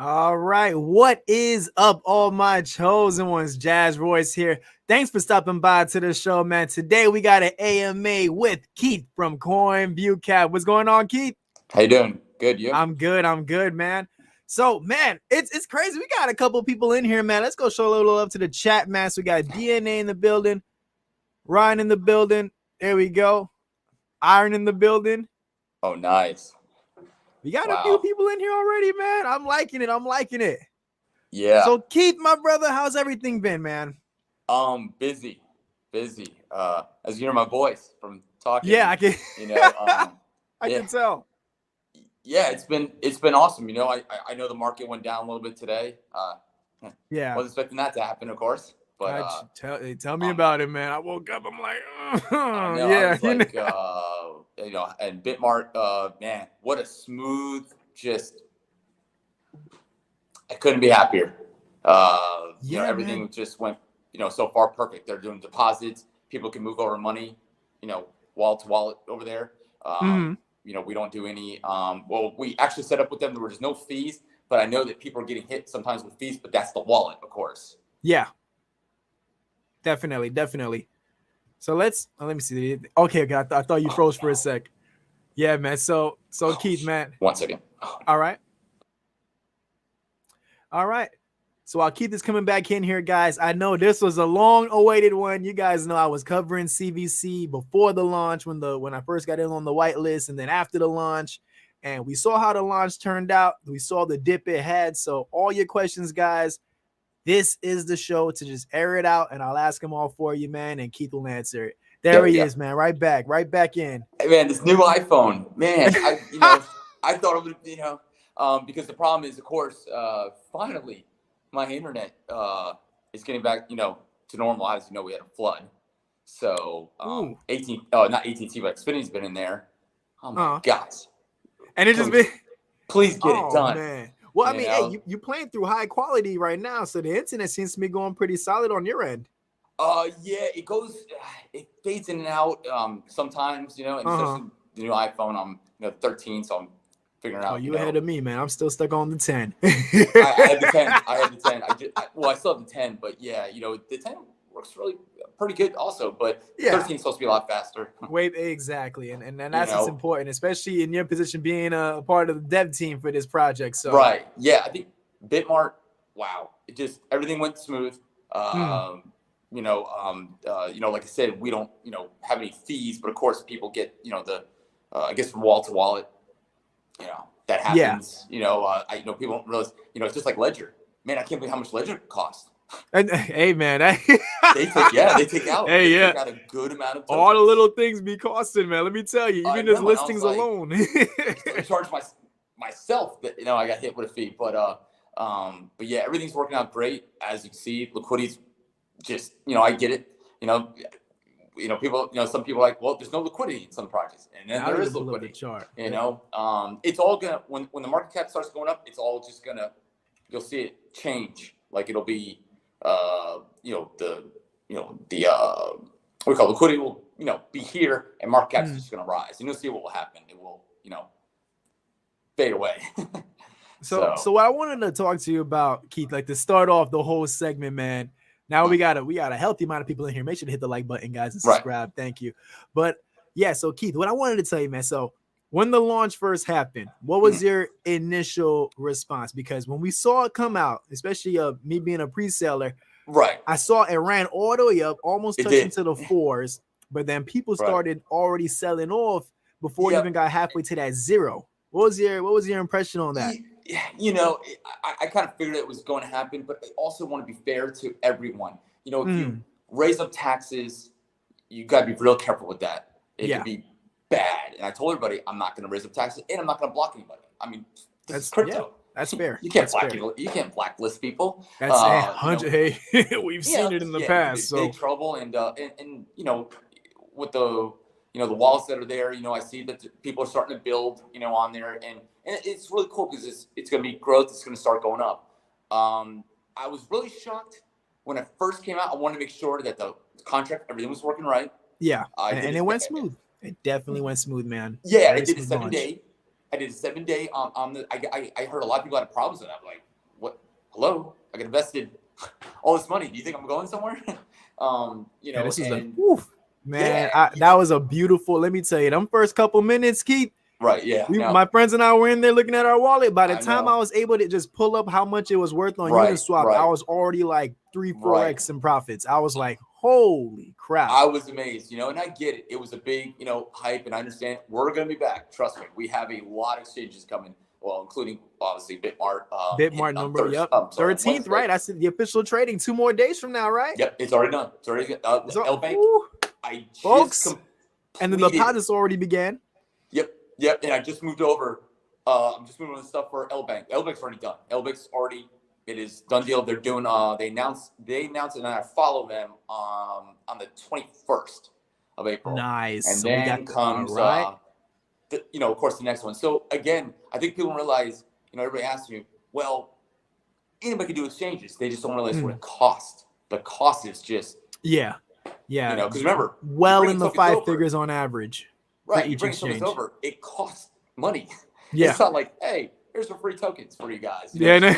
All right, what is up, all my chosen ones? Jazz Royce here. Thanks for stopping by to the show, man. Today we got an AMA with Keith from COINVIEWCAP. What's going on, Keith? How you doing? Good, you? I'm good, man. So, man, it's crazy. We got a couple people in here, man. Let's go show a little love to the chat, man. So we got DNA in the building, Ryan in the building. There we go. Iron in the building. Oh, nice. We got a few people in here already, man. I'm liking it. Yeah. So Keith, my brother, how's everything been, man? Busy. As you hear my voice from talking. Yeah, I can. I yeah. can tell. Yeah, it's been awesome. I know the market went down a little bit today. Yeah. Wasn't expecting that to happen, of course. But tell me about it, man. I woke up, I'm like, yeah. And Bitmart, man, what a smooth, I couldn't be happier. Everything just went, so far perfect. They're doing deposits. People can move over money, wallet to wallet over there. We don't do any, we actually set up with them. There was no fees, but I know that people are getting hit sometimes with fees, but that's the wallet, of course. Yeah. Definitely. So let me see. Okay, God, I thought you froze for a sec. Yeah, man. So Keith, man. 1 second. All right. So while Keith is coming back in here, guys, I know this was a long-awaited one. You guys know I was covering CVC before the launch when I first got in on the whitelist, and then after the launch, and we saw how the launch turned out. We saw the dip it had. So all your questions, guys, this is the show to just air it out, and I'll ask them all for you, man, and Keith will answer it. There he is, man. Right back in. Hey, man, this new iPhone, man. I thought it would, because the problem is, of course, finally, my internet is getting back, to normal. As you know, we had a flood, so not AT&T, but Xfinity's been in there. Oh my gosh! And it just been. Please get it done, man. Well, I mean, hey, you're playing through high quality right now, so the internet seems to be going pretty solid on your end. Yeah, it fades in and out sometimes, and especially the new iPhone. I'm 13, so I'm figuring out. Oh, you ahead of me, man. I'm still stuck on the 10. I had the 10. I still have the 10, but yeah, the 10 works really pretty good also, but 13 is supposed to be a lot faster. Wait, exactly, and that's what's important, especially in your position being a part of the dev team for this project. So right, yeah, I think Bitmart, wow, it just everything went smooth. Like I said, we don't have any fees, but of course people get I guess from wallet to wallet, that happens. Yeah. People don't realize, it's just like Ledger. Man, I can't believe how much Ledger costs. And hey, man, they take out. Hey, they take out a good amount of tokens. All the little things be costing, man. Let me tell you, even those listings alone. I charge myself that I got hit with a fee, but yeah, everything's working out great. As you can see, Liquidity's just I get it. People, some people are like, well, there's no liquidity in some projects, and then there is liquidity. It's all gonna when the market cap starts going up, it's all just gonna you'll see it change. Like it'll be liquidity will be here, and market cap's just gonna rise, and you'll see what will happen. It will fade away. So what I wanted to talk to you about, Keith, like to start off the whole segment, man. Now we got a healthy amount of people in here. Make sure to hit the like button, guys, and subscribe. Right. Thank you. But yeah, so Keith, what I wanted to tell you, man. So when the launch first happened, what was your initial response? Because when we saw it come out, especially me being a pre-seller, right, I saw it ran all the way up, almost touching to the 4s, but then people started already selling off before you even got halfway to that 0. What was your impression on that? I kind of figured it was going to happen, but I also want to be fair to everyone. If you raise up taxes, you got to be real careful with that. It could be bad. And I told everybody, I'm not going to raise up taxes, and I'm not going to block anybody. I mean, that's crypto. Yeah, that's fair. You can't people. You can't blacklist people. That's 100. Hey, we've seen it in the past. Big trouble, and with the the wallets that are there, I see that people are starting to build, on there, and it's really cool because it's going to be growth. It's going to start going up. I was really shocked when it first came out. I wanted to make sure that the contract, everything was working right. Yeah, and it went smooth. It definitely went smooth, man. Yeah, I did a 7-day. I did a 7-day on the. I heard a lot of people had problems with that. Like, hello, I got invested all this money. Do you think I'm going somewhere? You know, this is and man, yeah, that was a beautiful. Let me tell you, them first couple minutes, Keith. right. Yeah. My friends and I were in there looking at our wallet. By the time I know. was able to just pull up how much it was worth on Right, Uniswap, right. I was already like 3-4x Right. in profits. I was like, holy crap. I was amazed, you know, and I get it. It was a big, you know, hype, and I understand we're going to be back. Trust me. We have a lot of exchanges coming, well, including obviously Bitmart. Bitmart number, yep. 13th, right? I said the official trading 2 more days from now, right? Yep, it's already done. It's already L Bank. I just folks, and the deposits already began. Yep, and I just moved over. I'm just moving the stuff for L Bank. L Bank's already done. L Bank's already, it is done deal. They're doing. They announced it, and I follow them on the 21st of April. Nice. And so then comes, you know, of course, the next one. So again, I think people realize, you know, everybody asks me, well, anybody can do exchanges. They just don't realize what it costs. The cost is just yeah. You know, because remember, in the 5 figures on average. Right, you bring tokens over, it costs money. Yeah, it's not like, hey, here's some free tokens for you guys. You know,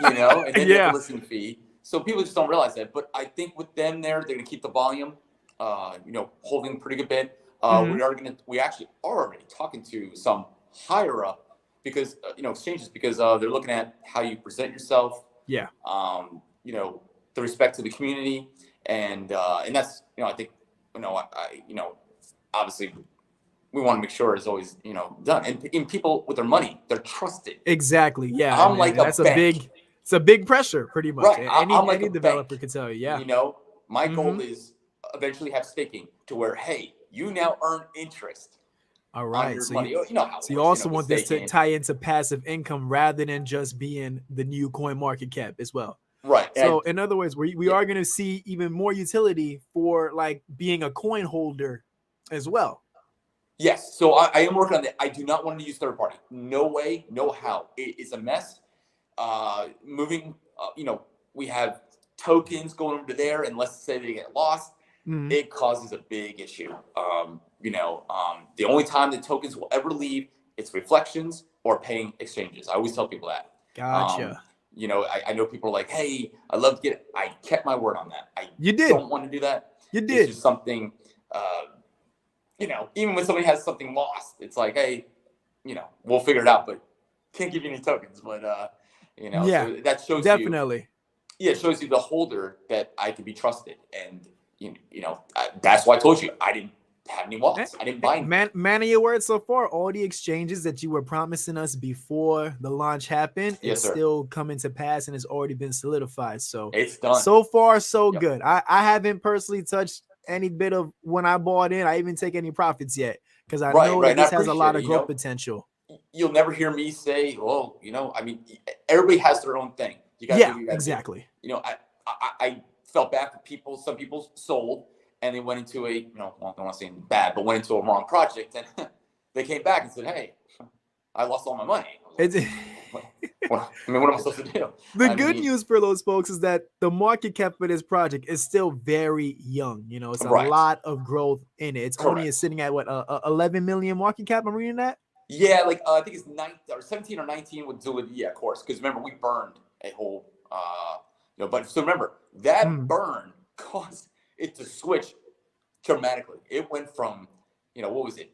you know, and then you have a listing fee. So people just don't realize that. But I think with them there, they're going to keep the volume, you know, holding pretty good bit. We actually are already talking to some higher up because you know, exchanges, because they're looking at how you present yourself. Yeah. You know, the respect to the community, and that's, you know, I think, you know, you know, obviously, we want to make sure it's always, you know, done. And people with their money, they're trusted. Exactly. Yeah. I'm like that's it's a big pressure, pretty much. Right. Any developer can tell you. Yeah. You know, my goal is eventually have staking to where, hey, you now earn interest. All right. On your money. You know how so you also want this to tie into passive income rather than just being the new coin market cap as well. Right. So in other words, we are going to see even more utility for like being a coin holder as well. Yes. So I am working on that. I do not want to use third party. No way, no how. It's a mess. Moving, you know, we have tokens going over to there, and let's say they get lost. It causes a big issue. You know, the only time the tokens will ever leave, it's reflections or paying exchanges. I always tell people that. Gotcha. You know, I know people are like, hey, I love to get it. I kept my word on that. You did. Don't want to do that. You did. It's just something, you know, even when somebody has something lost, it's like, hey, you know, we'll figure it out, but can't give you any tokens. But, you know, so that shows definitely. It shows you the holder that I can be trusted. And, you know, that's why I told you I didn't have any wallets. I didn't buy any. Man of your word so far, all the exchanges that you were promising us before the launch happened, it's still coming to pass and it's already been solidified. So it's done. So far, so good. I haven't personally touched any bit of when I bought in. I even take any profits yet because I know that this has a lot of growth potential. You'll never hear me say, well, you know, I mean, everybody has their own thing. You got exactly. You know, I felt bad for people. Some people sold and they went into a, you know, well, I don't want to say bad, but went into a wrong project, and they came back and said, hey, I lost all my money. What am I supposed to do? The good news for those folks is that the market cap for this project is still very young. You know, it's a lot of growth in it. It's only sitting at what, 11 million market cap. I'm reading that. Yeah, like I think it's 17 or 19 would do it. Yeah, of course, because remember we burned a whole, you know. But so remember that burn caused it to switch dramatically. It went from, you know, what was it,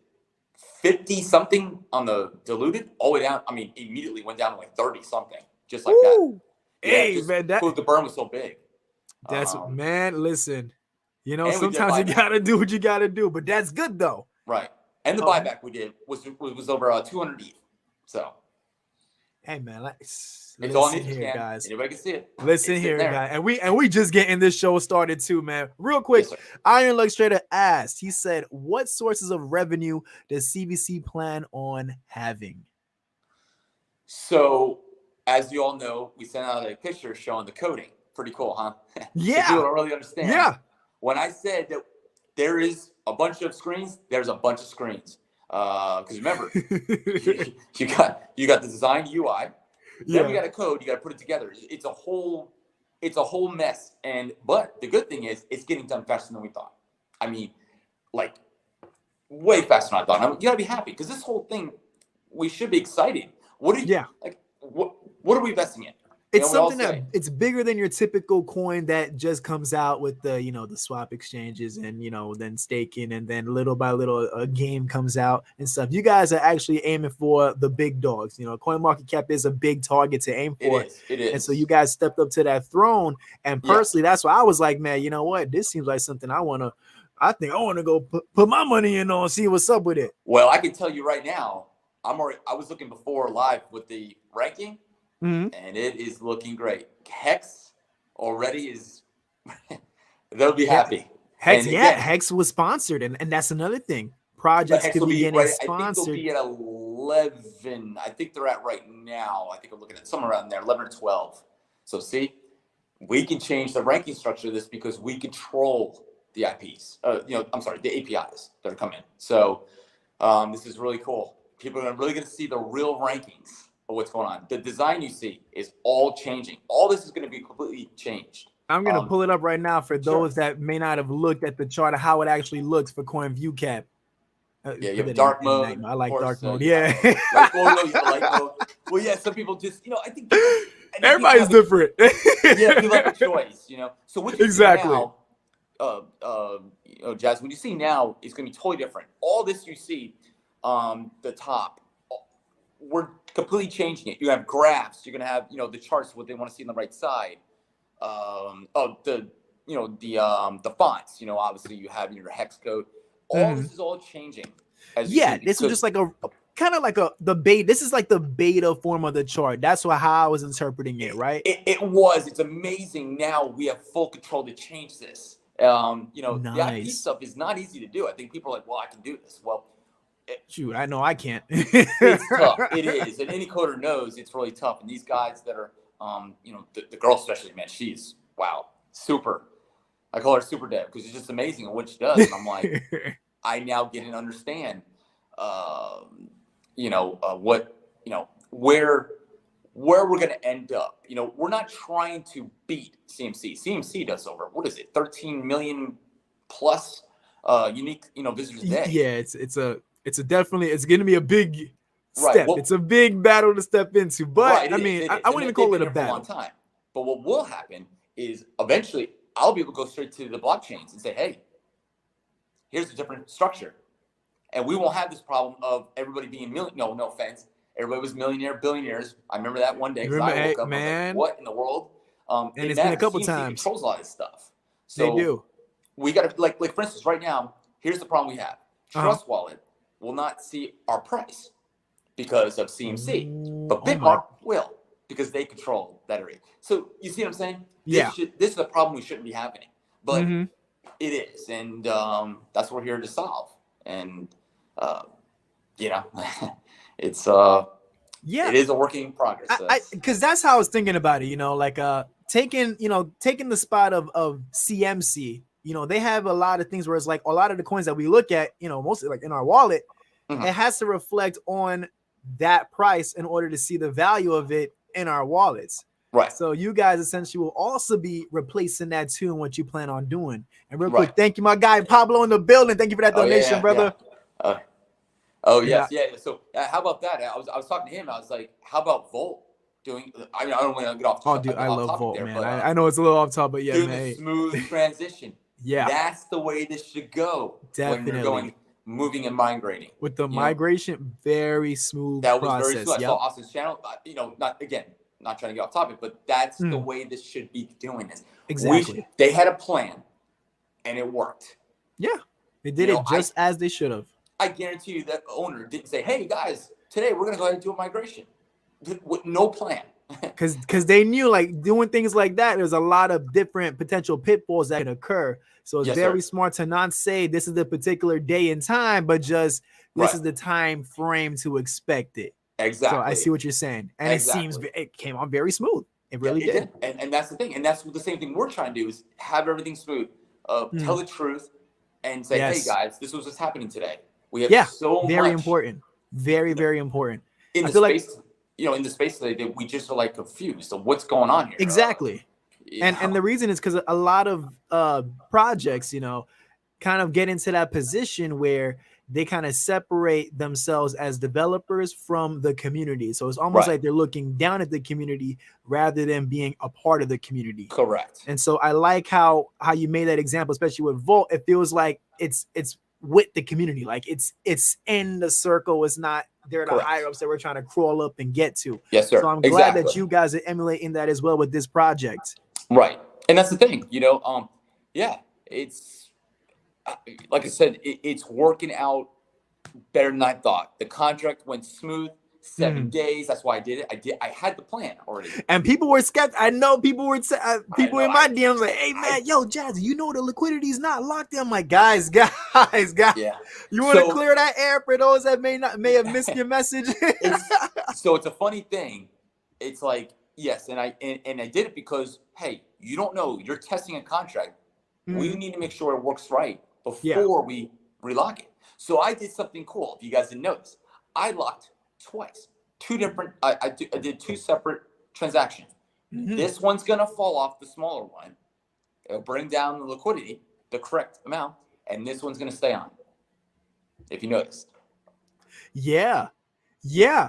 50 something on the diluted all the way down. I mean, immediately went down to like 30 something, just like that. Hey, man, the burn was so big. That's man. Listen, you know, sometimes you gotta do what you gotta do, but that's good though. Right. And the buyback we did was over 200 ETH. So, hey man, it's all in here, guys. Anybody can see it. Listen here, guys, and we just getting this show started too, man. Real quick, Iron Lux Trader asked. He said, "What sources of revenue does CVC plan on having?" So, as you all know, we sent out a picture showing the coding. Pretty cool, huh? Yeah. People don't really understand. Yeah. When I said that there is a bunch of screens, there's a bunch of screens. Because remember, you got the design UI. Then we got a code. You got to put it together. It's a whole mess. But the good thing is, it's getting done faster than we thought. I mean, like way faster than I thought. You got to be happy because this whole thing, we should be excited. What are you like? What are we investing in? It's something that it's bigger than your typical coin that just comes out with the, you know, the swap exchanges and, you know, then staking, and then little by little a game comes out and stuff. You guys are actually aiming for the big dogs. You know, CoinMarketCap is a big target to aim for. It is. And so you guys stepped up to that throne. And personally, that's why I was like, man, you know what? This seems like something I think I want to go put my money in on, see what's up with it. Well, I can tell you right now, I was looking before live with the ranking. And it is looking great. Hex already is. They'll be happy. Hex, Hex was sponsored, and that's another thing. Projects could be getting sponsored. I think they'll be at 11. I think they're at right now. I think I'm looking at somewhere around there, 11 or 12. So see, we can change the ranking structure of this because we control the IPs. The APIs that are coming. So this is really cool. People are really going to see the real rankings of what's going on. The design you see is all changing. All this is going to be completely changed. I'm going to pull it up right now for those that may not have looked at the chart of how it actually looks for CoinViewCap. You have dark mode. I like dark mode. Light mode. Well, yeah, some people just, I think everybody's different. People have a choice, So what you see now, Jazz, what you see now is going to be totally different. All this you see, the top, we're completely changing it. You have graphs. You're going to have, the charts, what they want to see on the right side. The fonts, obviously you have your hex code. All this is all changing. This is just like the beta. This is like the beta form of the chart. That's how I was interpreting it, right? It was. It's amazing. Now we have full control to change this. The IP stuff is not easy to do. I think people are like, well, I can do this. Well, shoot, I know I can't. It's tough. It is. And any coder knows it's really tough. And these guys that are, the girl especially, man, she's, super. I call her super dev because it's just amazing at what she does. And I'm like, I now get and understand, where we're going to end up. We're not trying to beat CMC. CMC does over, 13 million plus unique, visitors a day. Yeah, it's going to be a big step. It's a big battle to step into. But I wouldn't even call it a battle. For a long time. But what will happen is eventually I'll be able to go straight to the blockchains and say, hey, here's a different structure. And we won't have this problem of everybody being no offense. Everybody was millionaire, billionaires. I remember that one day because I woke up, man, like, what in the world? And it's been a couple CMC times. Controls a lot of this stuff. So they do. We got to, like for instance, right now, here's the problem we have. Trust Wallet will not see our price because of CMC, but Bitmark will because they control that area. So you see what I'm saying? Yeah. This is a problem we shouldn't be having, but it is, and that's what we're here to solve. And it's it is a working progress. Because that's how I was thinking about it. Taking the spot of CMC. They have a lot of things where it's like a lot of the coins that we look at, mostly like in our wallet, it has to reflect on that price in order to see the value of it in our wallets. Right. So you guys essentially will also be replacing that too in what you plan on doing. And real quick, thank you, my guy Pablo in the building. Thank you for that donation, brother. Yeah. So how about that? I was talking to him. I was like, how about Volt doing? I don't want to get off. Oh, dude, I love Volt, man. But, I know it's a little off top, but yeah, doing man. The smooth transition. That's the way this should go. Definitely. When you're going moving and migrating. With the migration, very smooth. That was process. very smooth. I saw Austin's channel. Not trying to get off topic, but that's the way this should be doing this. Exactly. They had a plan, and it worked. Yeah, they did it just as they should have. I guarantee you that owner didn't say, "Hey guys, today we're going to go ahead and do a migration," with no plan. Because they knew, like, doing things like that, there's a lot of different potential pitfalls that can occur. So it's very smart to not say this is the particular day and time, but just this is the time frame to expect it. Exactly. So I see what you're saying, and it came on very smooth. It really did. And that's the thing, and that's the same thing we're trying to do is have everything smooth, tell the truth, and say, hey guys, this was what's happening today. We have so very much important, very important. In the space, in the space today that we just are like confused of what's going on here. Exactly. And the reason is because a lot of projects, kind of get into that position where they kind of separate themselves as developers from the community. So it's almost like they're looking down at the community rather than being a part of the community. Correct. And so I like how you made that example, especially with Volt. It feels like it's with the community, like it's in the circle. It's not they're the higher ups that we're trying to crawl up and get to. Yes, sir. So I'm glad that you guys are emulating that as well with this project. Right. And that's the thing, you know, yeah, it's like I said, it's working out better than I thought. The contract went smooth, 7 days. That's why I did it. I had the plan already. And people were skeptical. I know people were people in my DMs like, "Hey man, yo, Jazzy, you know the liquidity is not locked in." I'm like, guys. Yeah. You want to clear that air for those that may have missed your message. So it's a funny thing. It's like, yes, and I did it because, hey, you don't know. You're testing a contract. We need to make sure it works right before we relock it. So I did something cool. If you guys didn't notice, I locked twice. I did 2 separate transactions. This one's going to fall off, the smaller one. It'll bring down the liquidity, the correct amount, and this one's going to stay on. If you noticed. Yeah,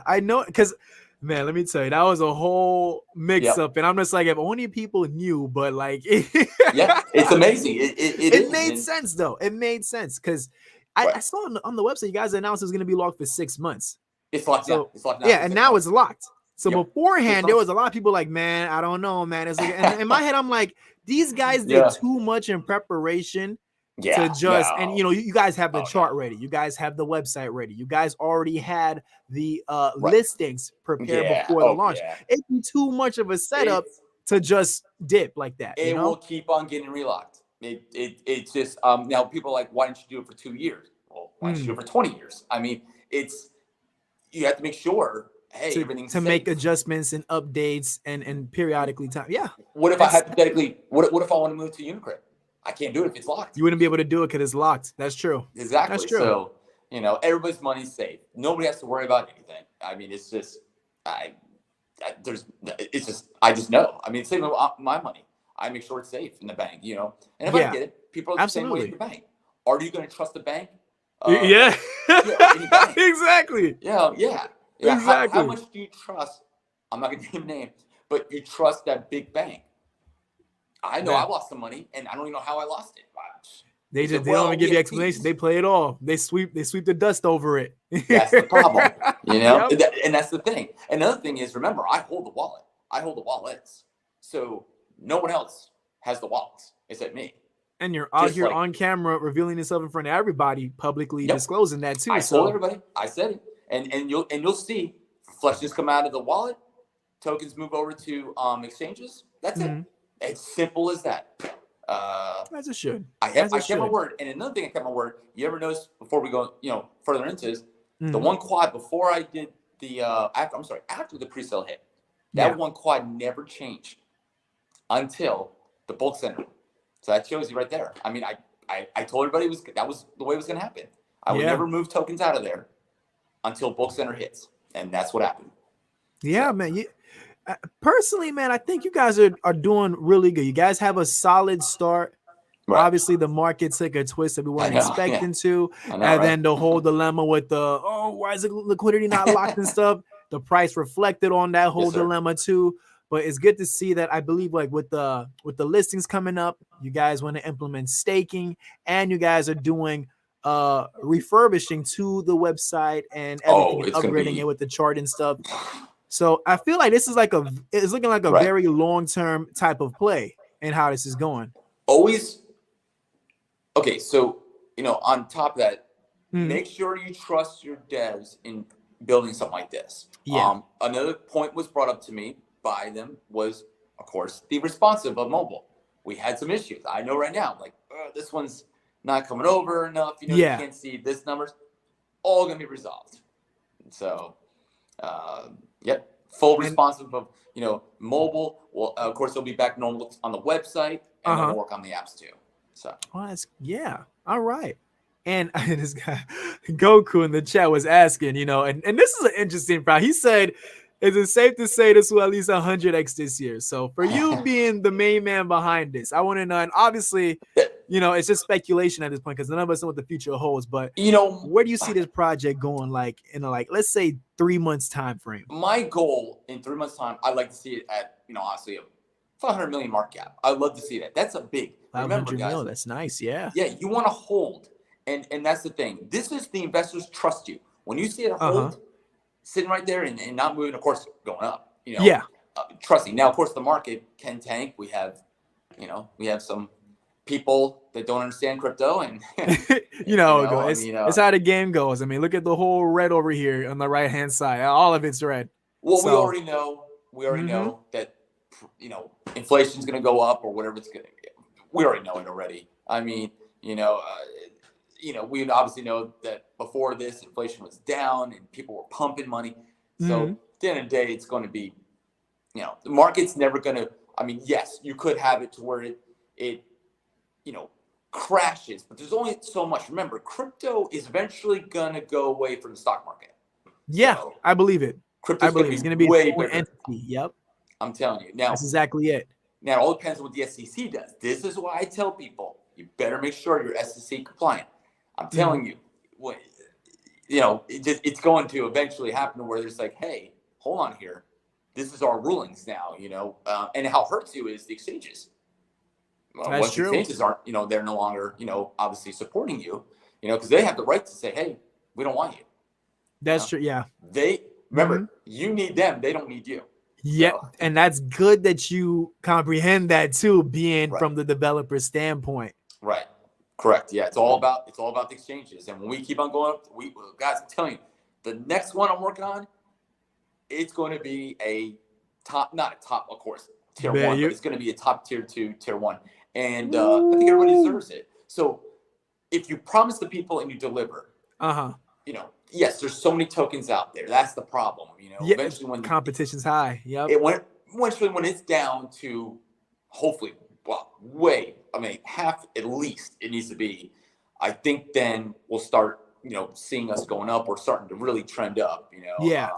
I know, because man, let me tell you, that was a whole mix-up, and I'm just like, if only people knew, but like, yeah, it's amazing. It made sense though. It made sense because I saw on the website you guys announced it was going to be locked for 6 months. It's locked now. It's locked now. Yeah, and now it's locked. So beforehand, there was a lot of people like, man, I don't know, man. It's like, and in my head, I'm like, these guys did too much in preparation. To just and you know, you guys have the chart ready, you guys have the website ready, you guys already had the listings prepared before the launch. It'd be too much of a setup to just dip like that. It will keep on getting relocked. It's just now people are like, why didn't you do it for 2 years? Well, why didn't you do it for 20 years? I mean, you have to make sure, hey, everything's to safe. make adjustments and updates and periodically time. Yeah. What if I hypothetically? What if I want to move to Unicredit? I can't do it if it's locked. You wouldn't be able to do it because it's locked. That's true. Exactly. That's true. So, you know, everybody's money's safe. Nobody has to worry about anything. I mean, it's just, I just know. I mean, same with my money. I make sure it's safe in the bank, you know. And if I get it, people are the same way in the bank. Are you going to trust the bank? Exactly. Yeah. Exactly. How much do you trust? I'm not going to name a name, but you trust that big bank. I know I lost some money, and I don't even know how I lost it. They don't even give you explanation. They play it all. They sweep the dust over it. That's the problem, you know. And that's the thing. Another thing is, remember, I hold the wallet. I hold the wallets, so no one else has the wallets except me. And you're out here on camera revealing yourself in front of everybody, publicly disclosing that too. I told everybody. I said it, and you'll see flushes come out of the wallet, tokens move over to exchanges. That's it. It's simple as that. As it should. I kept my word. And another thing I kept my word. You ever notice before we go, further into is the one quad before I did the after the pre-sale hit, that one quad never changed until the bulk center. So that shows you right there. I mean, I told everybody that was the way it was going to happen. I would never move tokens out of there until bulk center hits, and that's what happened. Yeah, man. Personally, man, I think you guys are doing really good. You guys have a solid start. Right. Obviously, the market took a twist that we weren't expecting to. Then the whole dilemma with why is the liquidity not locked and stuff? The price reflected on that whole dilemma too. But it's good to see that I believe like with the listings coming up, you guys want to implement staking, and you guys are doing refurbishing to the website and everything, upgrading it with the chart and stuff. So I feel like this is it's looking like a very long-term type of play and how this is going. Always. Okay. So, on top of that, make sure you trust your devs in building something like this. Yeah. Another point was brought up to me by them was, of course, the responsive of mobile. We had some issues. I know right now, like this one's not coming over enough. You can't see this numbers. All going to be resolved. So, full responsive of mobile. Well, of course, it'll be back normal on the website, and it'll work on the apps too. So, all right. And this guy Goku in the chat was asking, and this is an interesting part. He said, "Is it safe to say this will at least 100x this year?" So, for you being the main man behind this, I want to know. And obviously, you know, it's just speculation at this point because none of us know what the future holds. But You know, where do you see this project going? Like in a, like, let's say 3 months time frame. my goal in 3 months' time, I'd like to see it at, you know, honestly, a 500 million market cap. I'd love to see that. That's a big. Remember, 500 guys. mil. That's nice. Yeah. Yeah, you want to hold, and that's the thing. This is the investors trust you when you see it hold, sitting right there and not moving. Of course, going up. You know. Yeah. Trusting. Now, of course, the market can tank. We have, you know, some people that don't understand crypto, and it's how the game goes. I mean, look at the whole red over here on the right hand side. All of it's red. Well, we already know. We already know that, you know, inflation's going to go up or whatever it's going to. We already know it already. I mean, we obviously know that before this, inflation was down and people were pumping money. So at the end of the day, it's going to be, you know, the market's never going to. I mean, yes, you could have it to where it crashes, but there's only so much. Remember, crypto is eventually going to go away from the stock market. Yeah, so, I believe it. Crypto's going to be way bigger entity. Yep. I'm telling you. Now, that's exactly it. Now, it all depends on what the SEC does. This is why I tell people, you better make sure you're SEC compliant. I'm telling you, it's going to eventually happen where there's like, hey, hold on here. This is our rulings now, and how it hurts you is the exchanges. That's true. The exchanges aren't, they're no longer, obviously supporting you, because they have the right to say, hey, we don't want you. That's true. Yeah. They remember, you need them. They don't need you. Yeah, and that's good that you comprehend that too, being from the developer standpoint. Right. Correct. Yeah, it's all about the exchanges. And when we keep on going up, guys, I'm telling you, the next one I'm working on, it's going to be a top, not a top, of course, tier 1, but it's going to be a top tier 2, tier 1. And I think everybody deserves it. So if you promise the people and you deliver, yes, there's so many tokens out there. That's the problem. Eventually when competition's high. Yep. Eventually when it's down to hopefully, half at least it needs to be, I think then we'll start, seeing us going up or starting to really trend up, Yeah.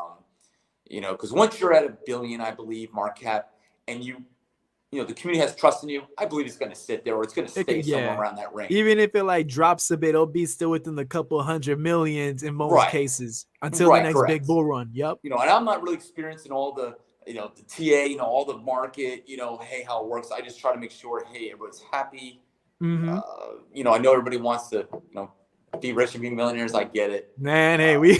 Because once you're at $1 billion, I believe, market cap, and the community has trust in you, I believe it's going to sit there or it's going to stay somewhere around that range. Even if it drops a bit, it'll be still within the couple 100 millions in most cases until the next big bull run. Yep. And I'm not really experiencing all the, the TA, all the market, hey, how it works. I just try to make sure, hey, everybody's happy. I know everybody wants to, be rich and be millionaires. I get it. Man, hey,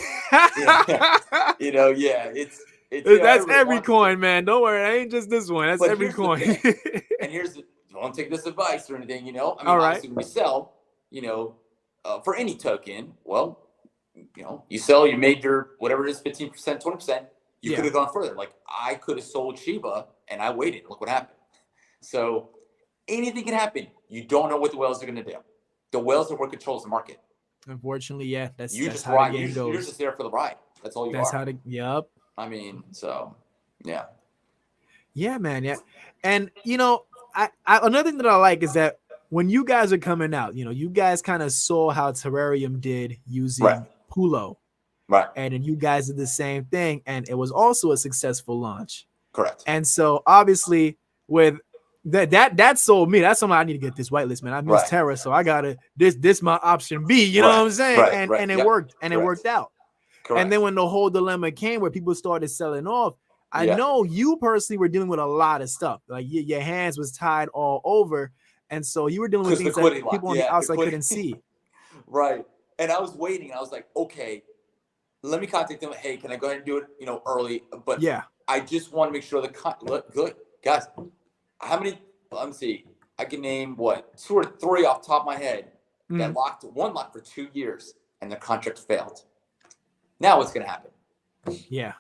that's every coin, man. Don't worry, it ain't just this one. That's every coin. And don't take this advice or anything, obviously when we sell, for any token, well, you sell, you made your whatever it is, 15%, 20%. You could have gone further. Like I could have sold Shiba and I waited. Look what happened. So anything can happen. You don't know what the whales are going to do. The whales are what controls the market. Unfortunately, yeah, that's just how ride. the game goes. You're just there for the ride. That's all you are. That's how yep. I mean, so yeah. Yeah, man. Yeah. And I another thing that I like is that when you guys are coming out, you guys kind of saw how Terrarium did using Pulo. Right. And then you guys did the same thing. And it was also a successful launch. Correct. And so obviously with that sold me. That's something I need to get this whitelist, man. I miss Terra, so I gotta this my option B. You know what I'm saying? And it worked, and it worked out. Correct. And then when the whole dilemma came, where people started selling off, I know you personally were dealing with a lot of stuff. Like your hands was tied all over, and so you were dealing with things that people on the outside couldn't see. Right. And I was waiting. I was like, okay, let me contact them. Hey, can I go ahead and do it? Early. But I just want to make sure look good, guys. How many? Let me see. I can name 2 or 3 off the top of my head that one locked for 2 years and the contract failed. Now what's going to happen? Yeah.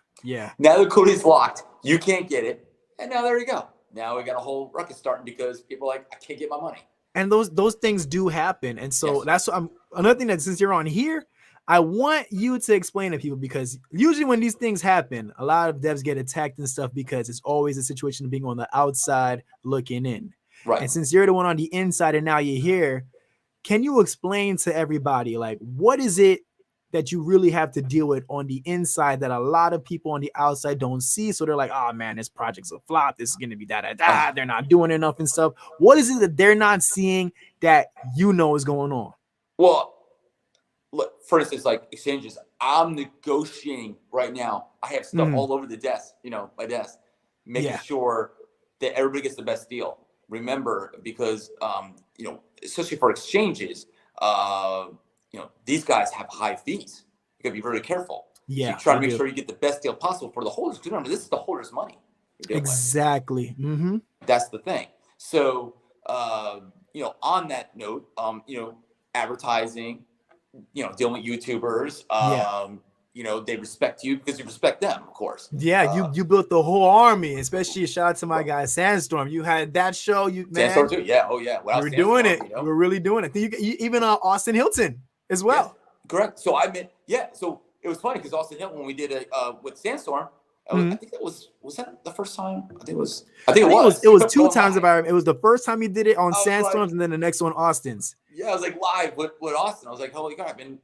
Now the liquidity's locked. You can't get it, and now there you go. Now we got a whole ruckus starting because people are like, I can't get my money. And those things do happen, and so that's another thing that since you're on here, I want you to explain to people, because usually when these things happen, a lot of devs get attacked and stuff because it's always a situation of being on the outside looking in. Right. And since you're the one on the inside and now you're here, can you explain to everybody, like, what is it that you really have to deal with on the inside that a lot of people on the outside don't see. So they're like, oh man, this project's a flop. This is going to be da. They're not doing enough and stuff. What is it that they're not seeing that you know is going on? Well, look, for instance, like exchanges, I'm negotiating right now. I have stuff all over the desk, my desk, making sure that everybody gets the best deal. Remember, because, especially for exchanges, these guys have high fees. You gotta be very careful. Yeah. So you try to make sure you get the best deal possible for the holders. Because remember, this is the holders' money. Exactly. Mm-hmm. That's the thing. So, on that note, advertising, dealing with YouTubers, they respect you because you respect them, of course. Yeah, you built the whole army, especially shout out to my guy Sandstorm. You had that show, Sandstorm too. Yeah, oh yeah. You were doing it. You were really doing it. You even Austin Hilton as well. Yeah, correct. So so it was funny because Austin Hilton, when we did it with Sandstorm, I think that was that the first time? I think it was. It was two times about it. It was the first time you did it on Sandstorms, and then the next one Austin's. Yeah, I was like live with Austin. I was like, holy crap. And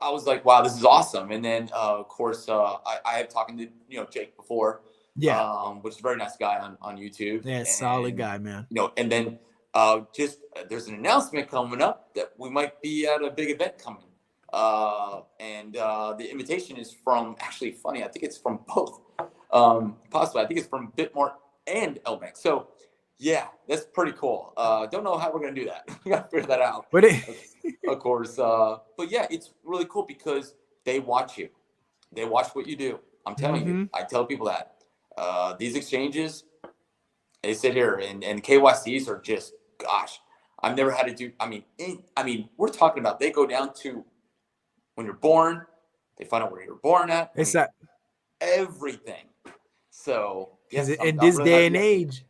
I was like, wow, this is awesome. And then of course I have talking to Jake before. Yeah. Which is a very nice guy on YouTube. Yeah, solid guy, man. And then there's an announcement coming up that we might be at a big event coming. And the invitation is from, actually funny, I think it's from both. Possibly, I think it's from Bitmart and LBank. So yeah, that's pretty cool. Don't know how we're gonna do that. We gotta figure that out. But of course, but yeah, it's really cool because they watch you. They watch what you do. I'm telling you. I tell people that these exchanges, they sit here and KYCs are just, gosh, I've never had to do. I mean, we're talking about they go down to when you're born. They find out where you're born at. It's that everything. So yes, in this day and age.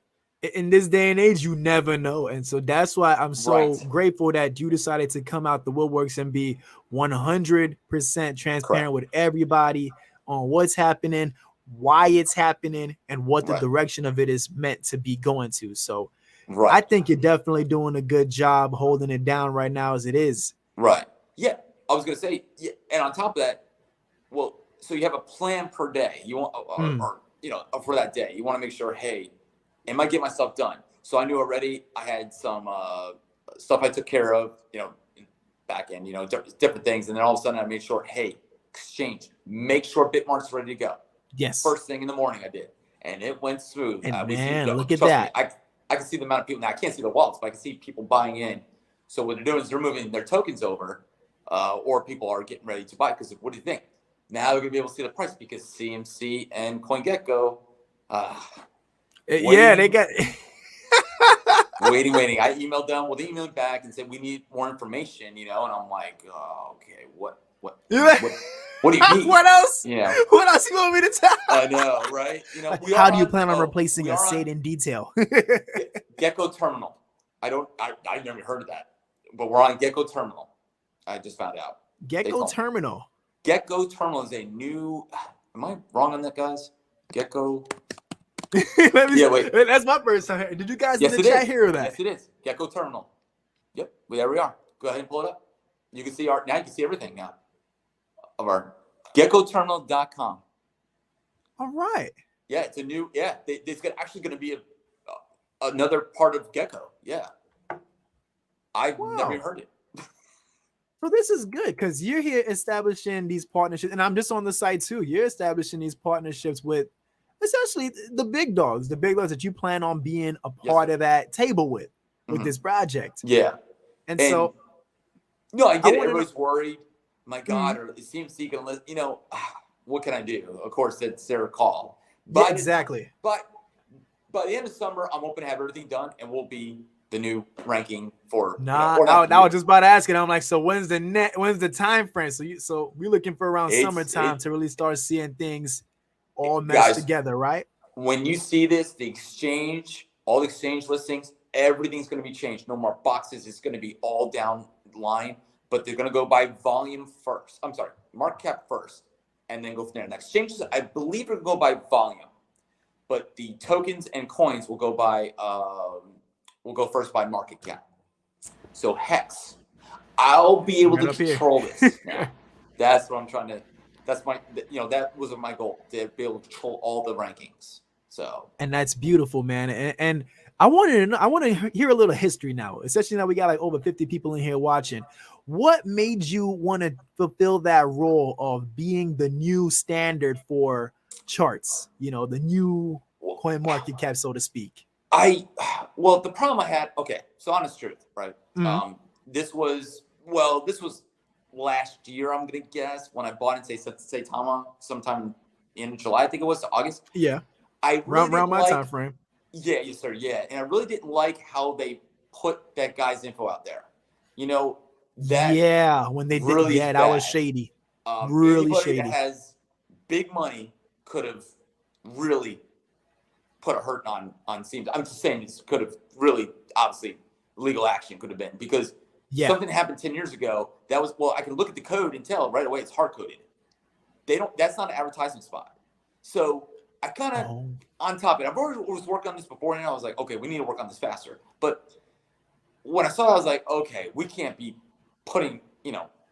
In this day and age, you never know. And so that's why I'm so grateful that you decided to come out the woodworks and be 100% transparent with everybody on what's happening, why it's happening, and what the direction of it is meant to be going to. So I think you're definitely doing a good job holding it down right now as it is. Right. Yeah. I was going to say, and on top of that, well, so you have a plan per day. You want, for that day, you want to make sure, hey, am I getting myself done? So I knew already I had some stuff I took care of, back end, different things. And then all of a sudden I made sure, hey, exchange, make sure Bitmart's ready to go. Yes. First thing in the morning I did. And it went smooth. And look at that. I can see the amount of people. Now I can't see the wallets, but I can see people buying in. So what they're doing is they're moving their tokens over, or people are getting ready to buy. Because what do you think? Now they're going to be able to see the price because CMC and CoinGecko, they got waiting. I emailed them. Well, they emailed back and said we need more information, and I'm like, oh, okay, what do you need? What else? What else you want me to tell? I know, right? How do you plan on replacing a SAID in detail? Gecko Terminal. I never heard of that, but we're on Gecko Terminal. I just found out. Gecko Terminal. Gecko Terminal is a new. Am I wrong on that, guys? Gecko. Wait. That's my first time. Did you guys in the chat hear that? Yes, it is. Gecko Terminal. Yep. Well, there we are. Go ahead and pull it up. You can see now you can see everything now of our geckoterminal.com. All right. Yeah, it's a new. Yeah, it's actually going to be another part of Gecko. Yeah. I've never heard it. So this is good because you're here establishing these partnerships, and I'm just on the site too. You're establishing these partnerships with essentially the big dogs that you plan on being a part of that table with this project. Yeah. And so, I get it. Everybody's worried. My God, or is CMC going to list? What can I do? Of course, it's their call. But exactly. But by the end of summer, I'm hoping to have everything done, and we'll be the new ranking for. I was just about to ask it. I'm like, so when's the time frame? So we're looking for around summertime to really start seeing things all meshed together, right? When you see this, all the exchange listings, everything's going to be changed. No more boxes. It's going to be all down line, but they're going to go by volume first. I'm sorry, market cap first, and then go from there. Now, exchanges, I believe, are going to go by volume, but the tokens and coins will go first by market cap. So Hex, I'll be able Right to up here. control this now. That's what I'm trying to. That's my. That was my goal, to be able to control all the rankings. So. And that's beautiful, man. And I want to hear a little history now, especially now we got like over 50 people in here watching. What made you want to fulfill that role of being the new standard for charts? The new coin market cap, so to speak. Well, the problem I had. Okay, so honest truth, right? Mhm. This was last year. I'm gonna guess when I bought in Saitama sometime in July. I think it was August. Yeah, I really around didn't my like. time frame. Yeah, yes, sir. Yeah, and I really didn't like how they put that guy's info out there. You know, that Yeah, when they did, really is yeah, that was bad. shady, really Anybody that shady. has big money could have really put a hurt on Seams. I'm just saying this could have really, obviously, legal action could have been, because Yeah, something happened 10 years ago. That was, well, I can look at the code and tell right away it's hard coded. That's not an advertisement spot. So I kind of, oh, on top of it, I've already was working on this before, and I was like, okay, we need to work on this faster. But when I saw it, I was like, okay, we can't be putting,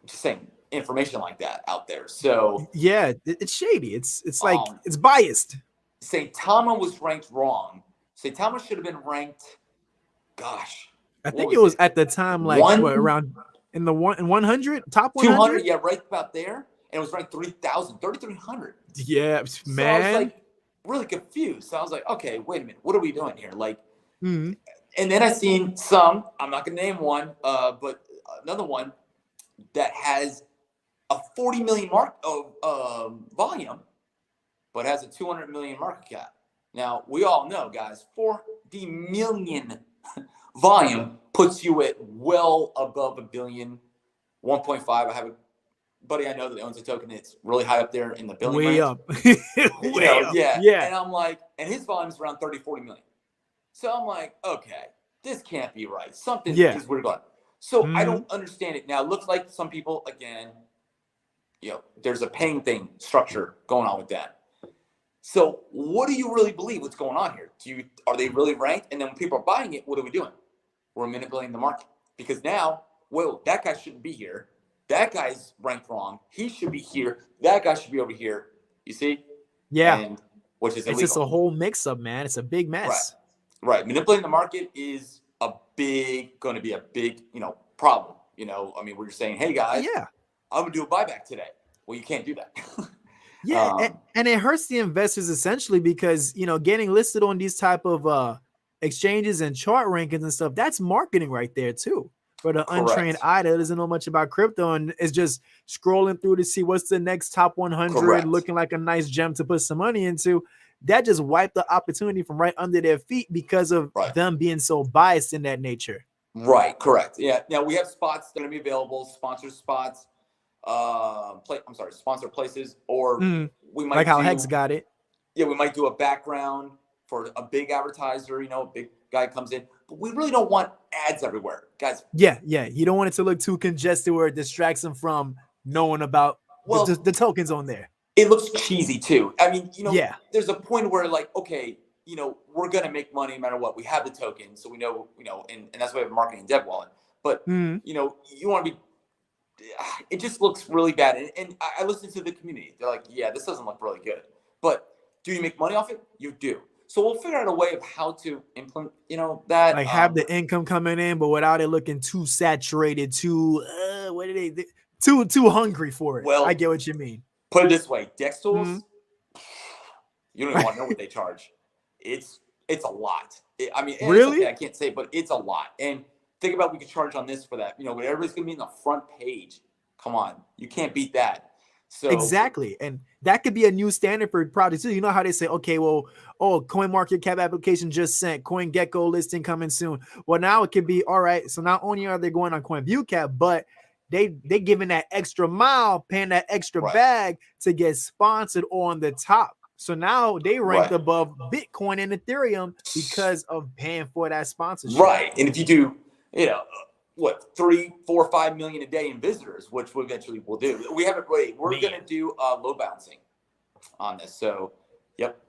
just saying information like that out there. So yeah, it's shady. It's like it's biased. Saitama was ranked wrong. Saitama should have been ranked, gosh, I what think it was was it? at the time like what, 1, around in the 100 top 200, 100. yeah, right about there. And it was ranked 3,000, 3,300. Yeah, So I was man. like really confused. So I was like, okay, wait a minute, what are we doing here? Like, Mhm. and then I seen some, I'm not gonna name one, but another one that has a 40 million volume, but has a 200 million market cap. Now we all know, guys, 40 million volume puts you at well above a billion, 1.5. I have a buddy I know that owns a token that's really high up there in the billion Way range. up. Way up. Yeah. Yeah. And I'm like, and his volume is around 30, 40 million. So I'm like, okay, this can't be right. Something Yeah. is weird going on. So I Mhm. don't understand it. Now it looks like some people, again, there's a paying thing structure going on with that. So what do you really believe what's going on here? Are they really ranked? And then when people are buying it, what are we doing? We're manipulating the market. Because now, well, that guy shouldn't be here. That guy's ranked wrong. He should be here. That guy should be over here. You see? Yeah. And which is It's illegal. just a whole mix up, man. It's a big mess. Right. Manipulating the market is going to be a big, problem. I mean, we're just saying, hey guys, Yeah. I'm gonna do a buyback today. Well, you can't do that. Yeah, and it hurts the investors essentially because getting listed on these type of exchanges and chart rankings and stuff, that's marketing right there too. For the untrained Correct. eye that doesn't know much about crypto and is just scrolling through to see what's the next top 100, Correct. looking like a nice gem to put some money into, that just wiped the opportunity from right under their feet because of them being so biased in that nature. Right. Correct. Yeah. Now we have spots that are going to be available, sponsored spots, sponsor places, or we might like how Hex got it. Yeah, we might do a background for a big advertiser, a big guy comes in, but we really don't want ads everywhere, guys. Yeah. You don't want it to look too congested where it distracts them from knowing about the tokens on there. It looks cheesy too. I mean, there's a point where like, okay, we're going to make money no matter what. We have the token, so we know, and that's why we have a marketing dev wallet. But, you want to be, it just looks really bad. And I listened to the community. They're like, yeah, this doesn't look really good. But do you make money off it? You do. So we'll figure out a way of how to implement, that. Like have the income coming in, but without it looking too saturated, too too hungry for it. Well, I get what you mean. Put it this way, Dex tools, you don't even want to know what they charge. It's a lot. Really? Okay, I can't say, but it's a lot. And think about we could charge on this for that. But everybody's gonna be in the front page. Come on, you can't beat that. So exactly, and that could be a new standard for projects too. You know how they say, okay, well, CoinMarketCap application just sent, CoinGecko listing coming soon. Well, now it could be all right. So not only are they going on CoinViewCap, but they giving that extra mile, paying that extra bag to get sponsored on the top. So now they ranked above Bitcoin and Ethereum because of paying for that sponsorship. Right, and if you do, 3, 4, 5 million a day in visitors, which we eventually will do. We haven't. We're going to do load balancing on this. So, yep,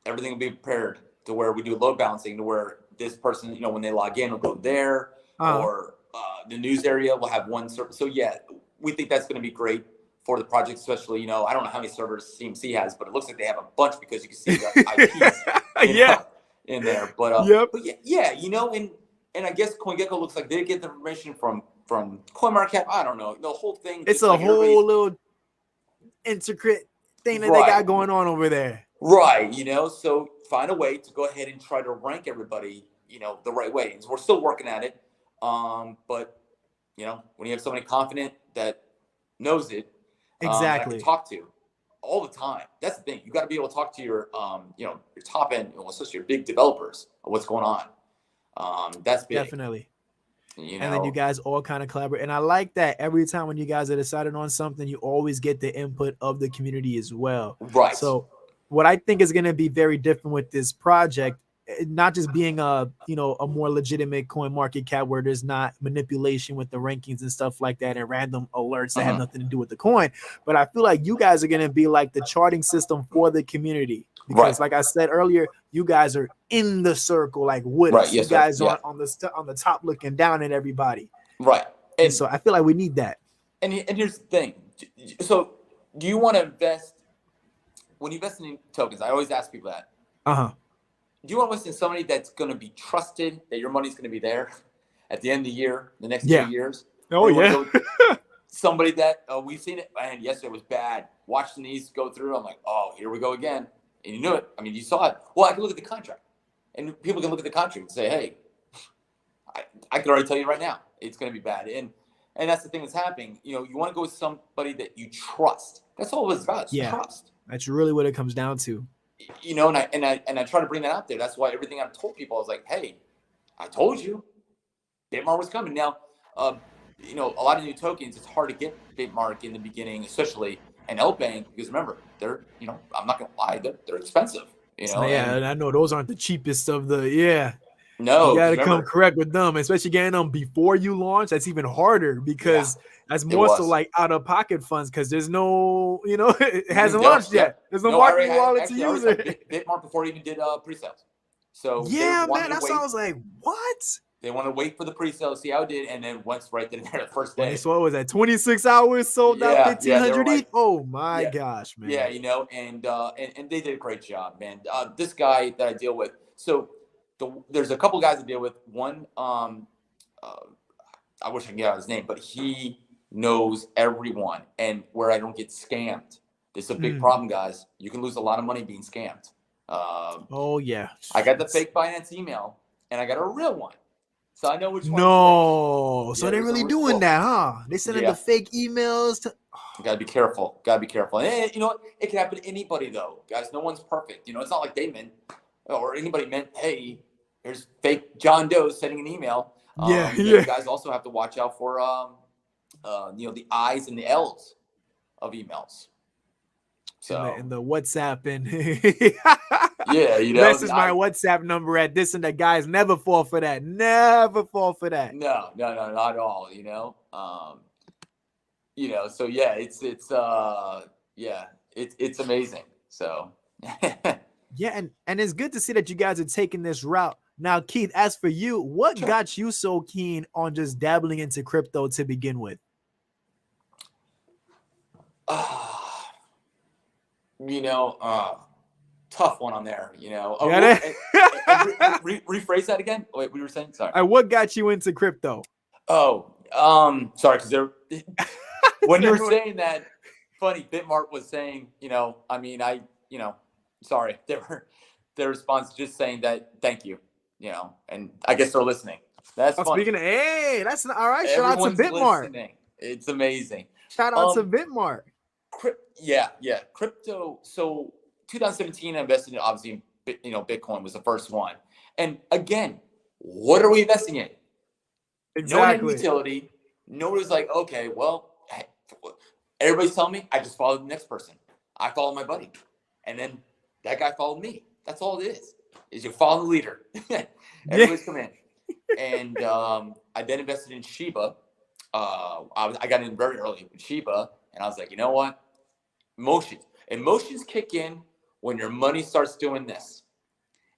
everything will be prepared to where we do load balancing to where this person, when they log in, will go there, or the news area will have one server. So yeah, we think that's going to be great for the project, especially, you know, I don't know how many servers CMC has, but it looks like they have a bunch because you can see the IPs in there. But yeah, you know, and I guess CoinGecko looks like they get the information from CoinMarketCap. I don't know. The whole thing. It's a like whole little intricate thing that they got going on over there. Right. You know, so find a way to go ahead and try to rank everybody, you know, the right way. And we're still working at it. But, you know, when you have somebody confident that knows it, that I can talk to all the time. That's the thing. You got to be able to talk to your, you know, your top end, especially your big developers of what's going on. That's big. Definitely. You know? And then you guys all kind of collaborate. And I like that every time when you guys are deciding on something, you always get the input of the community as well. Right. So what I think is going to be very different with this project, not just being a, you know, a more legitimate coin market cap where there's not manipulation with the rankings and stuff like that and random alerts that have nothing to do with the coin, but I feel like you guys are going to be like the charting system for the community, because like I said earlier, you guys are in the circle, like with us. You guys are on the top looking down at everybody. Right. And so I feel like we need that. And here's the thing. So do you want to invest, when you invest in tokens, I always ask people that. Do you want to invest in somebody that's going to be trusted, that your money's going to be there at the end of the year, the next 2 years? Oh, yeah. Somebody that we've seen it, and yesterday was bad. Watching these go through, I'm like, oh, here we go again. And you knew it. I mean, you saw it. Well, I can look at the contract. And people can look at the contract and say, hey, I can already tell you right now, it's going to be bad. And that's the thing that's happening. You know, you want to go with somebody that you trust. That's all it's about. It's trust. That's really what it comes down to. You know, and I try to bring that out there. That's why everything I've told people, I was like, hey, I told you Bitmark was coming. Now, you know, a lot of new tokens, it's hard to get Bitmark in the beginning, especially an LBank, because remember, they're, you know, I'm not going to lie, they're expensive, you know. And I know those aren't the cheapest of the, No, you got to come correct with them, especially getting them before you launch. That's even harder because that's more so like out of pocket funds, because there's no, you know, it hasn't launched yet. There's no marketing wallet to use it. Bitmark before it even did pre-sales. So man, that's why I was like, what? They want to wait for the pre-sale, see how it did, and then once right then the first day. So what was that? 26 hours sold out 1,500 each. Oh my gosh, man. Yeah, you know, and they did a great job, man. This guy that I deal with, so there's a couple guys I deal with. One, I wish I could get out his name, but he knows everyone, and where I don't get scammed. This is a big problem, guys. You can lose a lot of money being scammed. Oh yeah. I got the fake Binance email, and I got a real one. So I know which one. No, so they're really doing that, huh? They sending the fake emails to. You gotta be careful. Gotta be careful. And you know what? It can happen to anybody, though, guys. No one's perfect. You know, it's not like they meant, or anybody meant, hey, here's fake John Doe sending an email. You guys also have to watch out for, you know, the I's and the L's of emails. So and the WhatsApp and you know, this is my WhatsApp number at this, and the guys never fall for that. Never fall for that. No, not at all. You know, so yeah, it's amazing. So and it's good to see that you guys are taking this route. Now, Keith, as for you, what got you so keen on just dabbling into crypto to begin with? You know, tough one on there, you know. Rephrase that again. Wait, we were saying, sorry. What got you into crypto? Oh, sorry, because when you were saying that, funny, Bitmark was saying, you know, I mean, sorry, their response just saying that, thank you, you know, and I guess they're listening. That's funny. Speaking of, hey, that's all right. Shout out to Bitmark. Listening. It's amazing. Shout out to Bitmark. Crypto. So 2017, I invested in, obviously, you know, Bitcoin was the first one. And again, what are we investing in? Exactly. No utility. Nobody was like, okay, well, everybody's telling me, I just followed the next person. I followed my buddy. And then that guy followed me. That's all it is you follow the leader. Everybody's come in. And I then invested in Shiba. I got in very early with Shiba. And I was like, you know what? Emotions kick in when your money starts doing this.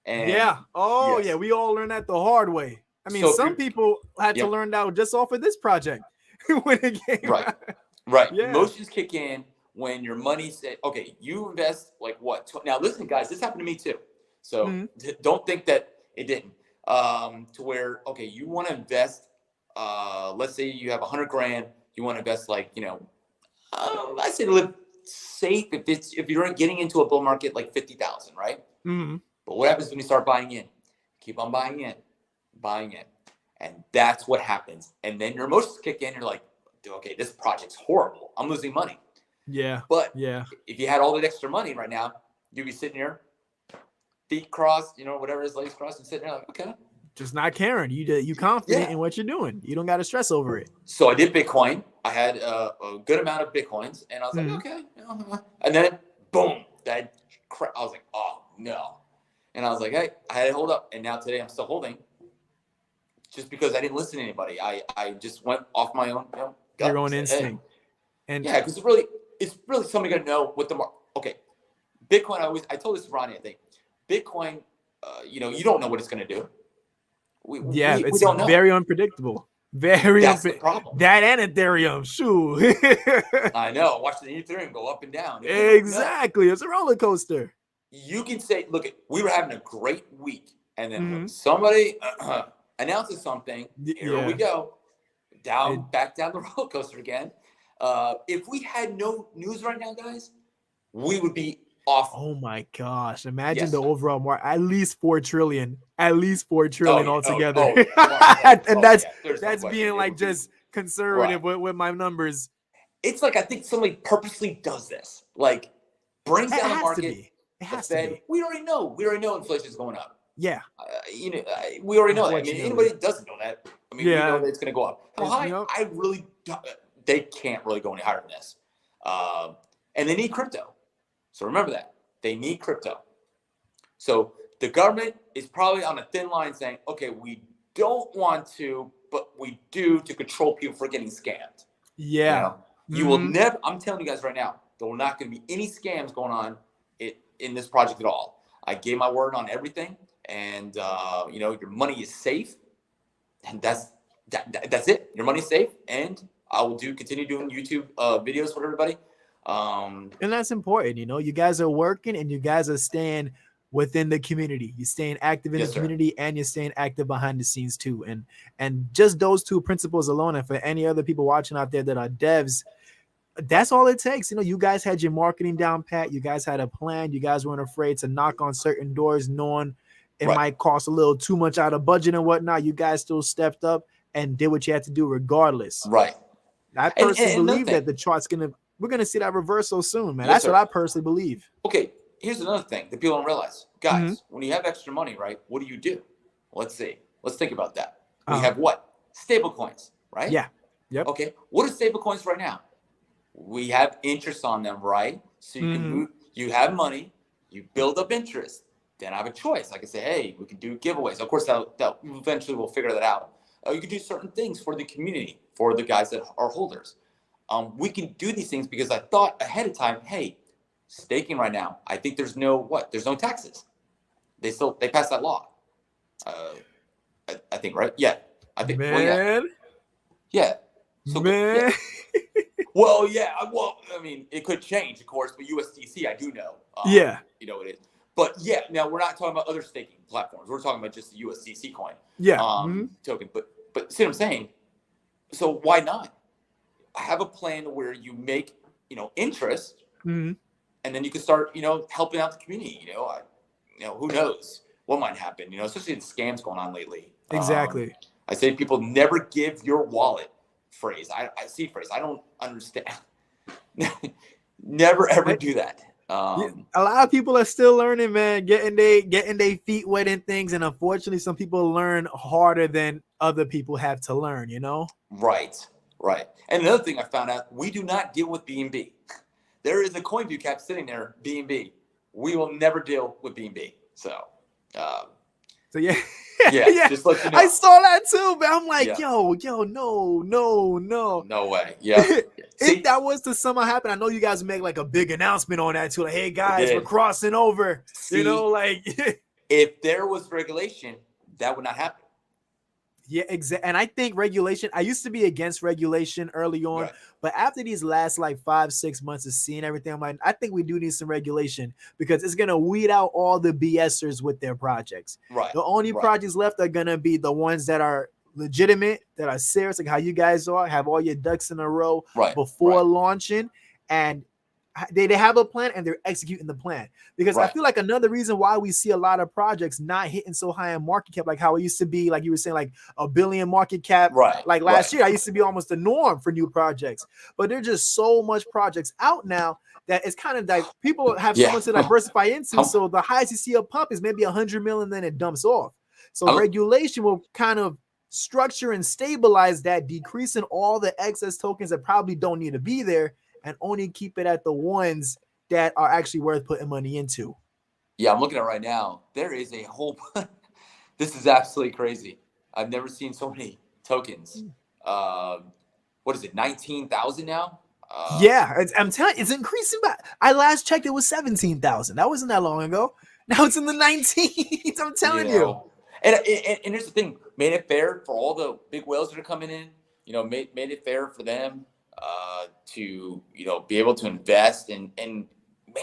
And we all learned that the hard way. I mean, So some people had to yep. learn that just off of this project when it came Right. out. Right. Yeah. Emotions kick in when your money said, okay, you invest like what? Now, listen, guys, this happened to me too. So don't think that it didn't. To where, okay, you want to invest, let's say you have 100 grand, you want to invest like, I say live safe if you're getting into a bull market like 50,000, right? But what happens when you start buying in? Keep on buying in. And that's what happens. And then your emotions kick in. You're like, okay, this project's horrible. I'm losing money. Yeah. But yeah, if you had all that extra money right now, you'd be sitting here, feet crossed, whatever it is, legs crossed, and sitting there like, okay. just not caring. You confident in what you're doing. You don't got to stress over it. So I did Bitcoin. I had a good amount of Bitcoins, and I was like, okay. And then, boom, I was like, oh, no. And I was like, hey, I had to hold up. And now today I'm still holding just because I didn't listen to anybody. I just went off my own gut. Your own instinct. Hey. And yeah, because it's really somebody got to know what the market. Okay, Bitcoin. I told this to Ronnie. I think Bitcoin. You don't know what it's going to do. We don't know. Very unpredictable. Very That's the problem. That and Ethereum, shoot. I know. Watch the Ethereum go up and down. Exactly. It's a roller coaster. You can say, look, we were having a great week, and then when somebody announces something, here we go, back down the roller coaster again. If we had no news right now, guys, we would be off. Oh my gosh! Imagine the overall market, at least 4 trillion, altogether. And that's being like just conservative with my numbers. It's like I think somebody purposely does this, like brings down the market. It has to be. We already know inflation is going up. Yeah. We already know that. I mean, anybody that doesn't know that, we know that it's going to go up. How high? They can't really go any higher than this. And they need crypto. So remember that. They need crypto. So the government is probably on a thin line saying, okay, we don't want to, but we do to control people from getting scammed. Yeah. You will never, I'm telling you guys right now, there will not going to be any scams going on in this project at all. I gave my word on everything, and your money is safe, and that's it. Your money's safe, and I will continue doing YouTube videos for everybody. And that's important. You guys are working, and you guys are staying within the community. You're staying active in the community, and you're staying active behind the scenes too. And just those two principles alone, and for any other people watching out there that are devs, that's all it takes. You guys had your marketing down pat. You guys had a plan. You guys weren't afraid to knock on certain doors, knowing it might cost a little too much out of budget and whatnot. You guys still stepped up and did what you had to do regardless. Right. I personally believe that the chart's we're going to see that reversal soon, man. That's what I personally believe. Okay. Here's another thing that people don't realize. Guys, when you have extra money, right, what do? Let's see. Let's think about that. We have what? Stable coins, right? Yeah. Yep. Okay. What are stable coins right now? We have interest on them, right? So you can move, you have money, you build up interest. Then I have a choice. I can say, hey, we can do giveaways. Of course, that eventually we'll figure that out. You can do certain things for the community, for the guys that are holders. We can do these things because I thought ahead of time, hey, staking right now, I think there's no taxes. They passed that law. I think, right? Yeah. I think. Man. Yeah. So, man. Well, yeah. Well, I mean, it could change, of course, but USDC, I do know. You know it is. But yeah, now we're not talking about other staking platforms. We're talking about just the USDC coin. Yeah. Token. But see what I'm saying? So why not? I have a plan where you make, interest, and then you can start, helping out the community. Who knows what might happen? Especially the scams going on lately. Exactly. I say people never give your wallet phrase. I see phrase. I don't understand. Never ever do that. A lot of people are still learning, man, getting their feet wet in things, and unfortunately, some people learn harder than other people have to learn. Right. And another thing I found out: we do not deal with BNB. There is a COINVIEWCAP sitting there, BNB. We will never deal with BNB. So yeah. Yeah. Just let you know. I saw that too, but I'm like, yo, no. No way. Yeah. If that was to somehow happen, I know you guys make like a big announcement on that too. Like, hey guys, we're crossing over. If there was regulation, that would not happen. Yeah, exactly. And I think regulation, I used to be against regulation early on, Right. but after these last like 5, 6 months of seeing everything, I'm like, I think we do need some regulation because it's gonna weed out all the BSers with their projects. Right. The only Right. projects left are gonna be the ones that are legitimate, that are serious, like how you guys are, have all your ducks in a row Right. before Right. launching, and they have a plan and they're executing the plan. Because I Right. feel like another reason why we see a lot of projects not hitting so high in market cap, like how it used to be, like you were saying, like $1 billion market cap, Right. like last year, I used to be almost the norm for new projects. But there's just so much projects out now that it's kind of like people have so Yeah. much to diversify into. How- So the highest you see a pump is maybe 100 million, then it dumps off. So I'm- regulation will kind of structure and stabilize that, decreasing all the excess tokens that probably don't need to be there, and only keep it at the ones that are actually worth putting money into. Yeah, I'm looking at it right now. There is a whole. This is absolutely crazy. I've never seen so many tokens. What is it? 19,000 now. Yeah, I'm telling you, it's increasing. By I last checked, it was 17,000. That wasn't that long ago. Now it's in the 19s. I'm telling you. And here's the thing: made it fair for all the big whales that are coming in. Made it fair for them to be able to invest and.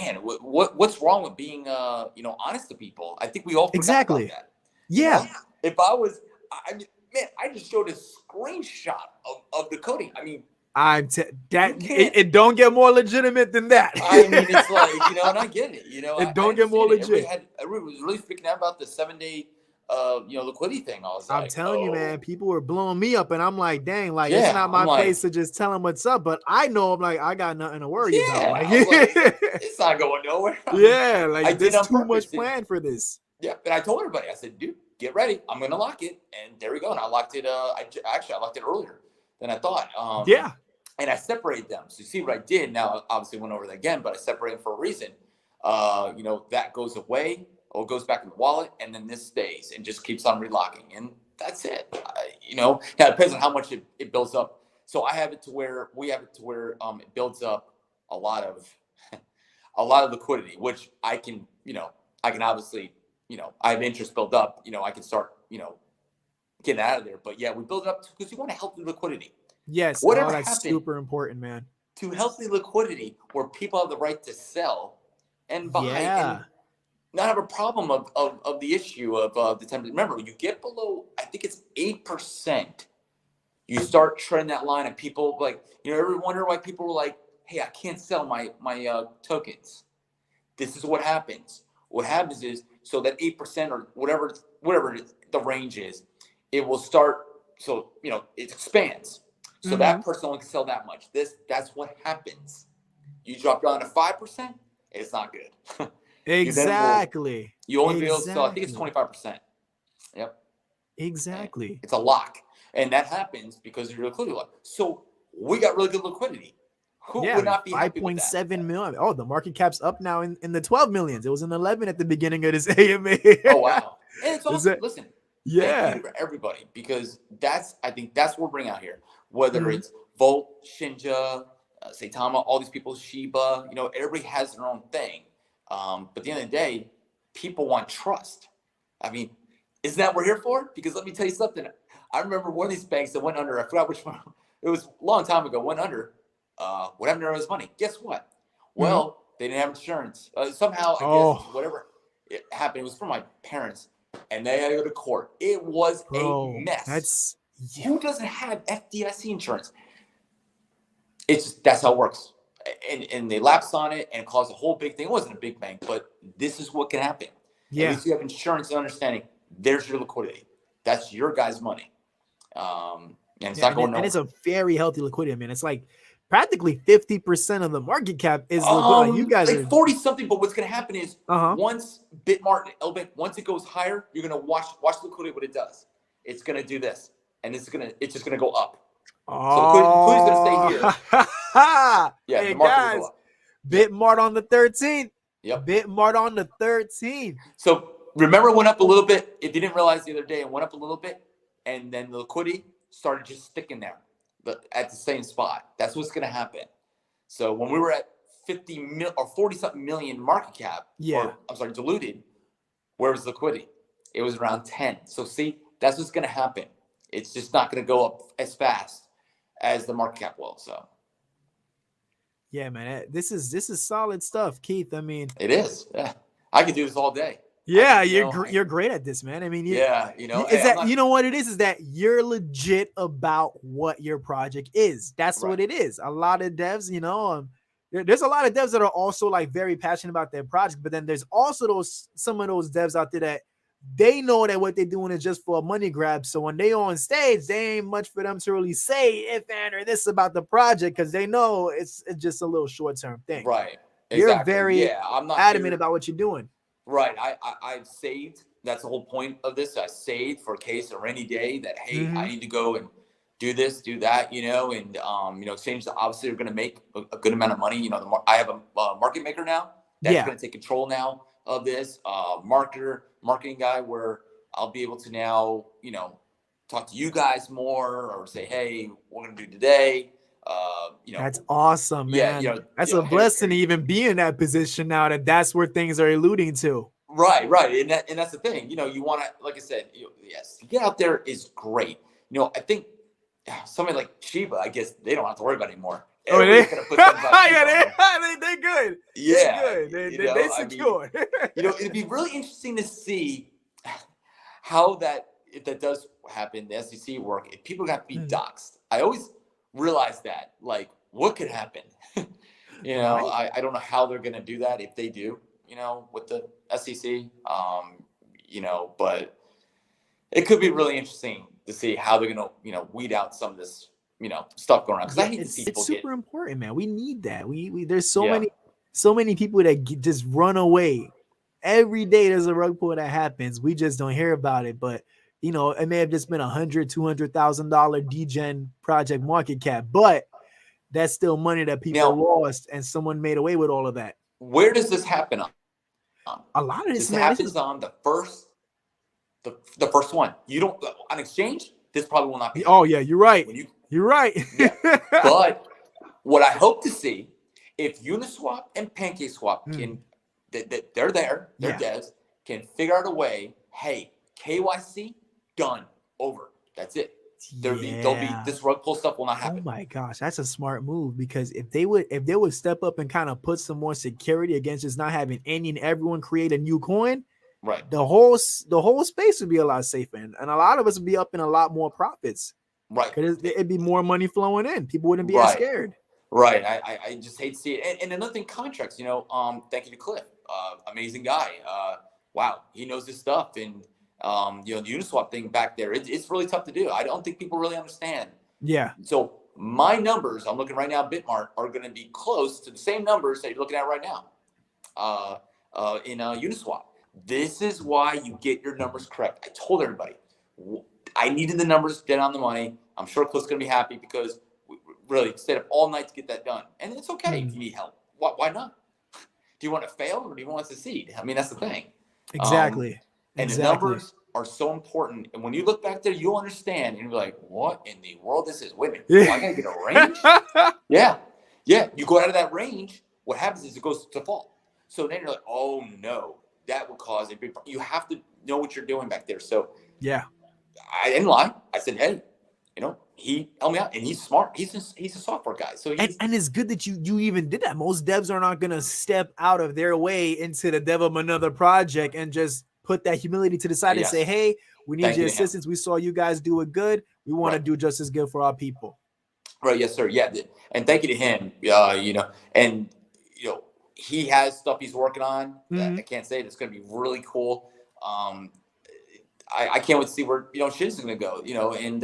Man, what's wrong with being honest to people? I think we all forgot about that. Yeah. If I was, I mean, man, I just showed a screenshot of the coding. I mean, it don't get more legitimate than that. I mean, it's like and I get it. It don't get more legit. Everybody was really freaking out about the 7-day liquidity thing. I was I'm telling you, man, people were blowing me up, and I'm like, dang, like it's not my place to just tell them what's up, but I know I'm like, I got nothing to worry about. Like, it's not going nowhere. Yeah, like there's too much plan for this. Yeah, but I told everybody, I said, dude, get ready. I'm gonna lock it, and there we go. And I locked it. I locked it earlier than I thought. Yeah. And I separated them. So you see what I did. Now, obviously, went over that again, but I separated them for a reason. That goes away. Or goes back in the wallet, and then this stays and just keeps on relocking, and that's it. It depends on how much it builds up. So we have it to where it builds up a lot of liquidity, which I can obviously, I have interest build up. I can start, getting out of there. But yeah, we build it up because you want a healthy liquidity. Yes, whatever that's super important, man. To healthy liquidity, where people have the right to sell and buy. Yeah. And not have a problem of the issue of the 10%. Remember, you get below, I think it's 8%, you start treading that line, and people ever wonder why people were like, hey, I can't sell my tokens. This is what happens. What happens is, so that 8% or whatever the range is, it will start, so it expands. So that person only can sell that much. That's what happens. You drop down to 5%, it's not good. Exactly. You only be able to sell, I think it's 25%. Yep. Exactly. And it's a lock. And that happens because of your liquidity lock. So we got really good liquidity. Who would not be happy with that? 5.7 million. Oh, the market cap's up now in the 12 millions. It was in 11 at the beginning of this AMA. Oh, wow. And it's awesome. Listen, yeah, thank you to everybody, because I think that's what we're bringing out here. Whether it's Volt, Shinja, Saitama, all these people, Shiba, everybody has their own thing. But at the end of the day, people want trust. I mean, isn't that what we're here for? Because let me tell you something. I remember one of these banks that went under. I forgot which one. It was a long time ago. Went under. What happened to his money? Guess what? Well, they didn't have insurance. Somehow, I guess, whatever it happened, it was from my parents, and they had to go to court. It was a mess. Who doesn't have FDIC insurance? That's how it works. And they lapsed on it and caused a whole big thing. It wasn't a big bank, but this is what can happen. Yeah. At least you have insurance and understanding. There's your liquidity. That's your guys' money. And it's not going nowhere. And it's a very healthy liquidity, man. It's like practically 50% of the market cap is liquidity. You guys like are 40 something, but what's going to happen is once Bitmart, once it goes higher, you're going to watch liquidity, what it does. It's going to do this, and it's just going to go up. So liquidity's going to stay here. Yeah, hey, guys, Bitmart on the 13th. Yep. Bitmart on the 13th. So remember, it went up a little bit. If you didn't realize the other day, it went up a little bit, and then the liquidity started just sticking there at the same spot. That's what's going to happen. So when we were at 50 mil or 40 something million market cap, diluted, where was liquidity? It was around 10. So see, that's what's going to happen. it's just not going to go up as fast as the market cap will. So. Yeah, man, this is solid stuff, Keith. I mean, it is. Yeah, I could do this all day. Yeah, you're great at this, man. I mean, is that you know what it is that you're legit about what your project is. That's what it is. A lot of devs, there's a lot of devs that are also like very passionate about their project, but then there's also some of those devs out there that they know that what they're doing is just for a money grab. So when they on stage, they ain't much for them to really say if and or this about the project because they know it's just a little short-term thing. Right. Exactly. You're very I'm not adamant about what you're doing. Right. I've saved. That's the whole point of this. I saved for a case or any day that, hey, I need to go and do this, do that, and, exchanges obviously are going to make a good amount of money. I have a market maker now that's going to take control now of this marketing guy where I'll be able to now, talk to you guys more or say, hey, what we're going to do today. That's awesome, man. Yeah, that's a blessing to even be in that position now that's where things are alluding to. Right. And that's the thing, you want to, like I said, yes, to get out there is great. I think somebody like Shiba, I guess they don't have to worry about it anymore. Oh, they're good. Yeah. They secure. It'd be really interesting to see how if that does happen, the SEC work, if people got to be doxxed. I always realize that, like, what could happen? I don't know how they're going to do that if they do, with the SEC, but it could be really interesting to see how they're going to, weed out some of this, stuff going around. Because I hate to see people it's super important, man. We need that. We there's so many people that just run away. Every day there's a rug pull that happens. We just don't hear about it, but it may have just been $100,000-$200,000 degen project market cap, but that's still money that people lost, and someone made away with all of that. Where does this happen on? A lot of this happens on the first one. You don't on exchange. This probably will not be. Oh yeah, you're right. You're right. Yeah. But what I hope to see, if Uniswap and PancakeSwap can, they're there, they're devs, can figure out a way. Hey, KYC done, over. That's it. There'll be this rug pull stuff will not happen. Oh my gosh, that's a smart move, because if they would step up and kind of put some more security against just not having any and everyone create a new coin, right? The whole space would be a lot safer, and a lot of us would be up in a lot more profits, right? Because it'd be more money flowing in. People wouldn't be as scared. Right. I just hate to see it. And another thing, contracts. Thank you to Cliff, amazing guy. Wow, he knows his stuff. And the Uniswap thing back there, it's really tough to do. I don't think people really understand. Yeah. So my numbers, I'm looking right now, Bitmart, are going to be close to the same numbers that you're looking at right now in Uniswap. This is why you get your numbers correct. I told everybody I needed the numbers to get on the money. I'm sure Cliff's going to be happy because we really stayed up all night to get that done. And it's okay if you need help. Why not? Do you want to fail or do you want to succeed? I mean, that's the thing. Exactly. And the numbers are so important. And when you look back there, you'll understand. And you'll be like, what in the world this is? Wait a minute. I got to get a range? Yeah. You go out of that range. What happens is it goes to default. So then you're like, oh, no. That will cause a big problem. You have to know what you're doing back there. So yeah, I didn't lie. I said, hey, he helped me out, and he's smart. He's a software guy. So and it's good that you even did that. Most devs are not gonna step out of their way into the dev of another project and just put that humility to the side and say, hey, we need your assistance. We saw you guys do it good. We want to do just as good for our people. Right. Yes, sir. Yeah. And thank you to him. He has stuff he's working on that I can't say. That's going to be really cool. I can't wait to see where, Shin's going to go, and,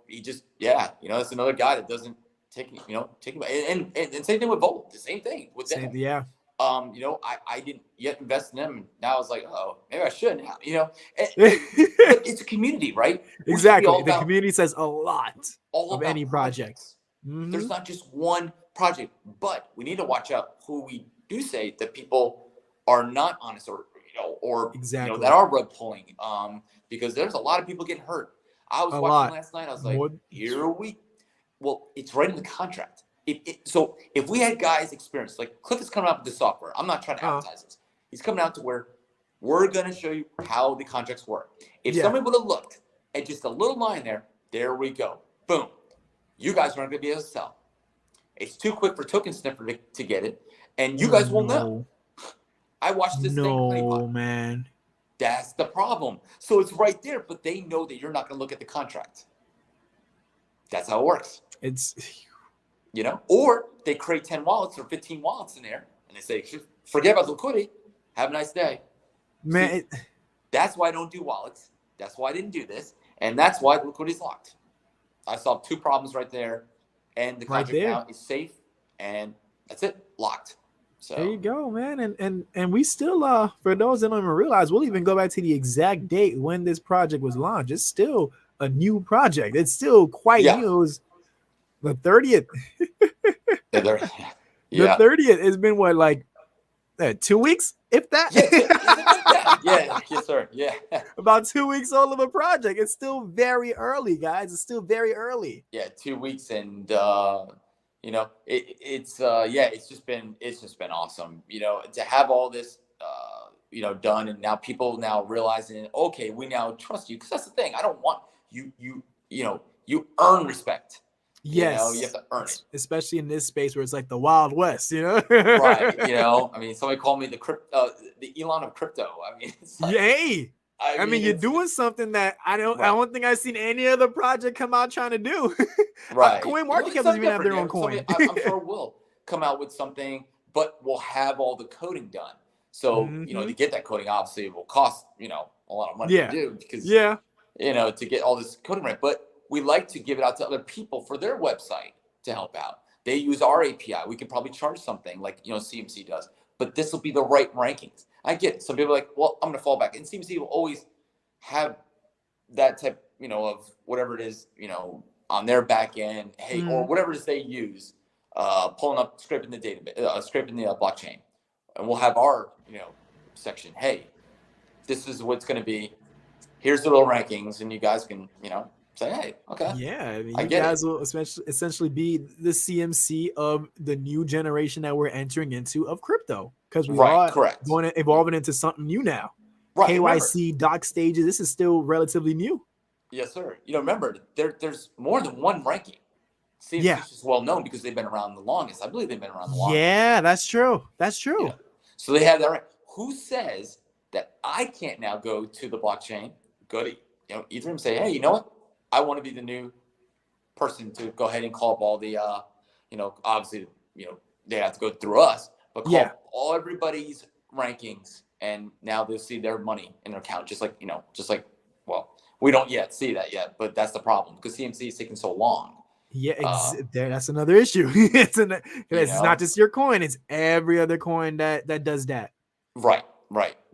he just, it's another guy that doesn't take and same thing with Volt, the same thing with them. Yeah. I didn't yet invest in them. And now I was like, oh, maybe I should now, it's a community, right? Exactly. The community says a lot of any project. There's not just one project, but we need to watch out who we do say that people are not honest or that are rug pulling, because there's a lot of people getting hurt. I was watching last night. I was like, well, it's right in the contract. So if we had guys experience, like Cliff is coming out with this software, I'm not trying to advertise this. He's coming out to where we're going to show you how the contracts work. If somebody would have looked and just a little line there. There we go. Boom. You guys aren't going to be able to sell. It's too quick for Token Sniffer to get it, and you guys will know. I watched this thing, honeypot. Man. That's the problem. So it's right there, but they know that you're not going to look at the contract. That's how it works. It's, you know, or they create 10 wallets or 15 wallets in there, and they say, forget about the liquidity. Have a nice day. Man. See, that's why I don't do wallets. That's why I didn't do this. And that's why the liquidity is locked. I solved 2 problems right there. And the contract now is safe. And that's it. Locked. So there you go, man. And we still, for those that don't even realize, we'll even go back to the exact date when this project was launched. It's still a new project. It's still quite new. It was the 30th. The 30th. It's been what, like 2 weeks, if that? Yes, sir. Yeah. About 2 weeks old of a project. It's still very early, guys. It's still very early. Yeah, 2 weeks, and you know, it's just been awesome. You know, to have all this you know, done, and now people now realizing, okay, we now trust you, because that's the thing. I don't want you know, you earn respect. Yes, you know, you have to earn it, especially in this space where it's like the Wild West, you know. Right? You know, I mean, somebody called me the Elon of crypto. I mean, it's like, yay. I mean, you're doing something that I don't think I've seen any other project come out trying to do. Right. CoinMarketCap doesn't even have their own coin. I'm sure we'll come out with something, but we'll have all the coding done. So, you know, to get that coding, obviously it will cost, you know, a lot of money to do, because, you know, to get all this coding right. But we like to give it out to other people for their website to help out. They use our API. We can probably charge something like, you know, CMC does, but this will be the right rankings. I get it. Some people are like, well, I'm going to fall back. And CMC will always have that type, you know, of whatever it is, you know, on their back end, hey, or whatever it is they use, pulling up, scraping the database, scraping the blockchain. And we'll have our, you know, section. Hey, this is what's going to be. Here's the little rankings, and you guys can, you know, say, hey, okay. Yeah, I mean, you guys will essentially be the CMC of the new generation that we're entering into of crypto, because we are going to evolving into something new now. Right. KYC, doc stages. This is still relatively new. Yes, sir. You know, remember, there's more than one ranking. CMC is just well known because they've been around the longest. I believe they've been around the longest. Yeah, that's true. That's true. Yeah. So they have that right. Who says that I can't now go to the blockchain, go to, you know, Ethereum and say, hey, you know what? I want to be the new person to go ahead and call up all the, you know, obviously, you know, they have to go through us, but call up all everybody's rankings, and now they'll see their money in their account, just like, you know, well, we don't yet see that yet, but that's the problem, because CMC is taking so long. Yeah, that's another issue. It's not just your coin; it's every other coin that does that. Right.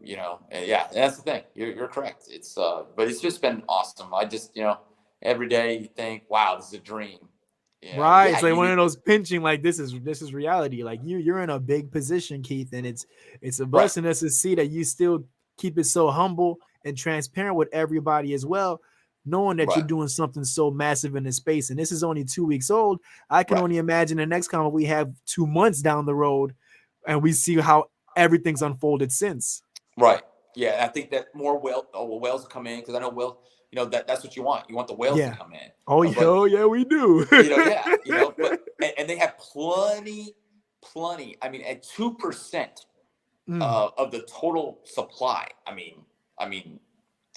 You know, yeah, that's the thing. You're correct. It's but it's just been awesome. I just, you know, every day you think, wow, this is a dream. You know? Right. It's like one of those pinching, like this is reality. Like you're in a big position, Keith, and it's a blessing us to see that you still keep it so humble and transparent with everybody as well, knowing that you're doing something so massive in this space. And this is only 2 weeks old. I can only imagine the next comment we have 2 months down the road, and we see how everything's unfolded since. Right. Yeah. And I think that more whales come in, because I know you know, that's what you want. You want the whales to come in. Oh, yeah, we do. You know, you know, but and they have plenty. I mean, at 2% of the total supply. I mean,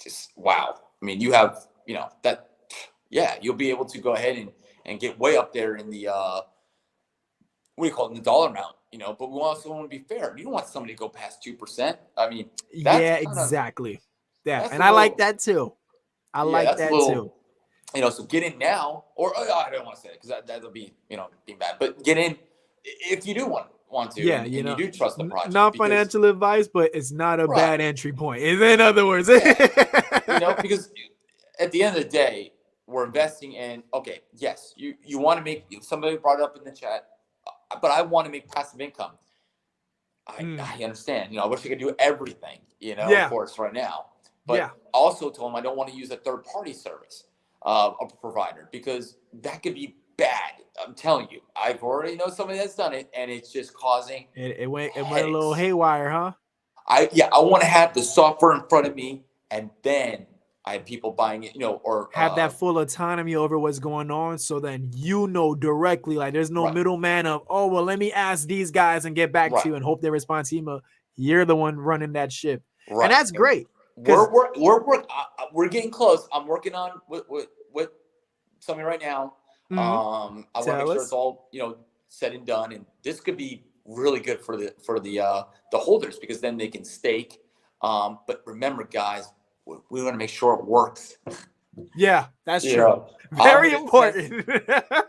just wow. I mean, you have, you know, that. Yeah, you'll be able to go ahead and get way up there in the what do you call it, in the dollar amount. You know, but we also want to be fair. You don't want somebody to go past 2%. I mean, exactly. Yeah, and I like that too. I like that too. You know, so get in now, or I don't want to say it because that'll be, you know, being bad. But get in if you do want to. Yeah, and you do trust the project. Not financial advice, but it's not a bad entry point. In other words, you know, because at the end of the day, we're investing in. Okay, yes, you want to make. Somebody brought it up in the chat, but I want to make passive income. I understand. You know, I wish I could do everything. You know, of course, right now. But also told them I don't want to use a third-party service of a provider, because that could be bad. I'm telling you, I've already know somebody that's done it, and it's just causing it went a little haywire, huh? I want to have the software in front of me, and then I had people buying it, you know, or have that full autonomy over what's going on. So then you know directly, like there's no right, middleman of, oh, well, let me ask these guys and get back to right, you and hope they respond to email. You're the one running that ship. And right. that's And great. Because we're getting close. I'm working on with something right now. I want to make tell sure it's us. all, you know, said and done, and this could be really good for the holders, because then they can stake. But remember, guys, we want to make sure it works. Yeah, that's You true. know, Very important.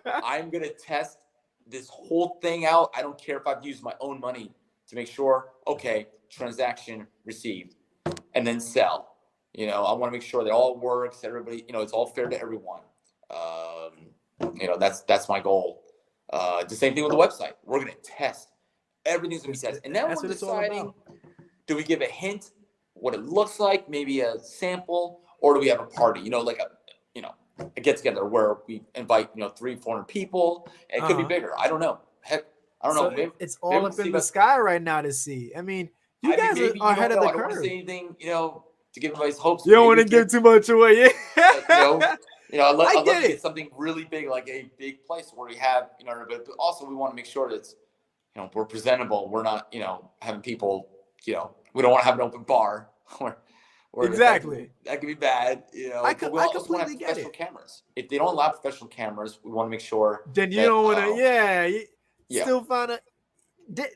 I'm gonna test this whole thing out. I don't care if I've used my own money to make sure, okay, transaction received, and then sell. You know, I want to make sure that all works. Everybody, you know, it's all fair to everyone. You know, that's my goal. The same thing with the website. We're gonna test. Everything's gonna be tested, and then That's we're what it's all deciding: about. do we give a hint, what it looks like, maybe a sample, or do we have a party? You know, like a get together where we invite 300-400 people. It could be bigger. I don't know. Heck, I don't know. So Maybe it's maybe all we'll up see in the about. sky right now to see. I mean, you I mean, guys maybe are you ahead don't of know. the I don't want to curve. say anything, to give everybody's hopes. You don't want Maybe to give too much away. I'd I love get to it. get something really big, like a big place where we have, but also we want to make sure that it's, we're presentable. We're not, having people, we don't want to have an open bar where Exactly. that could be bad, but we I also want to completely have get professional it. cameras. If they don't allow professional cameras, we want to make sure Then you that, don't want to. Yeah. yeah, Still find a.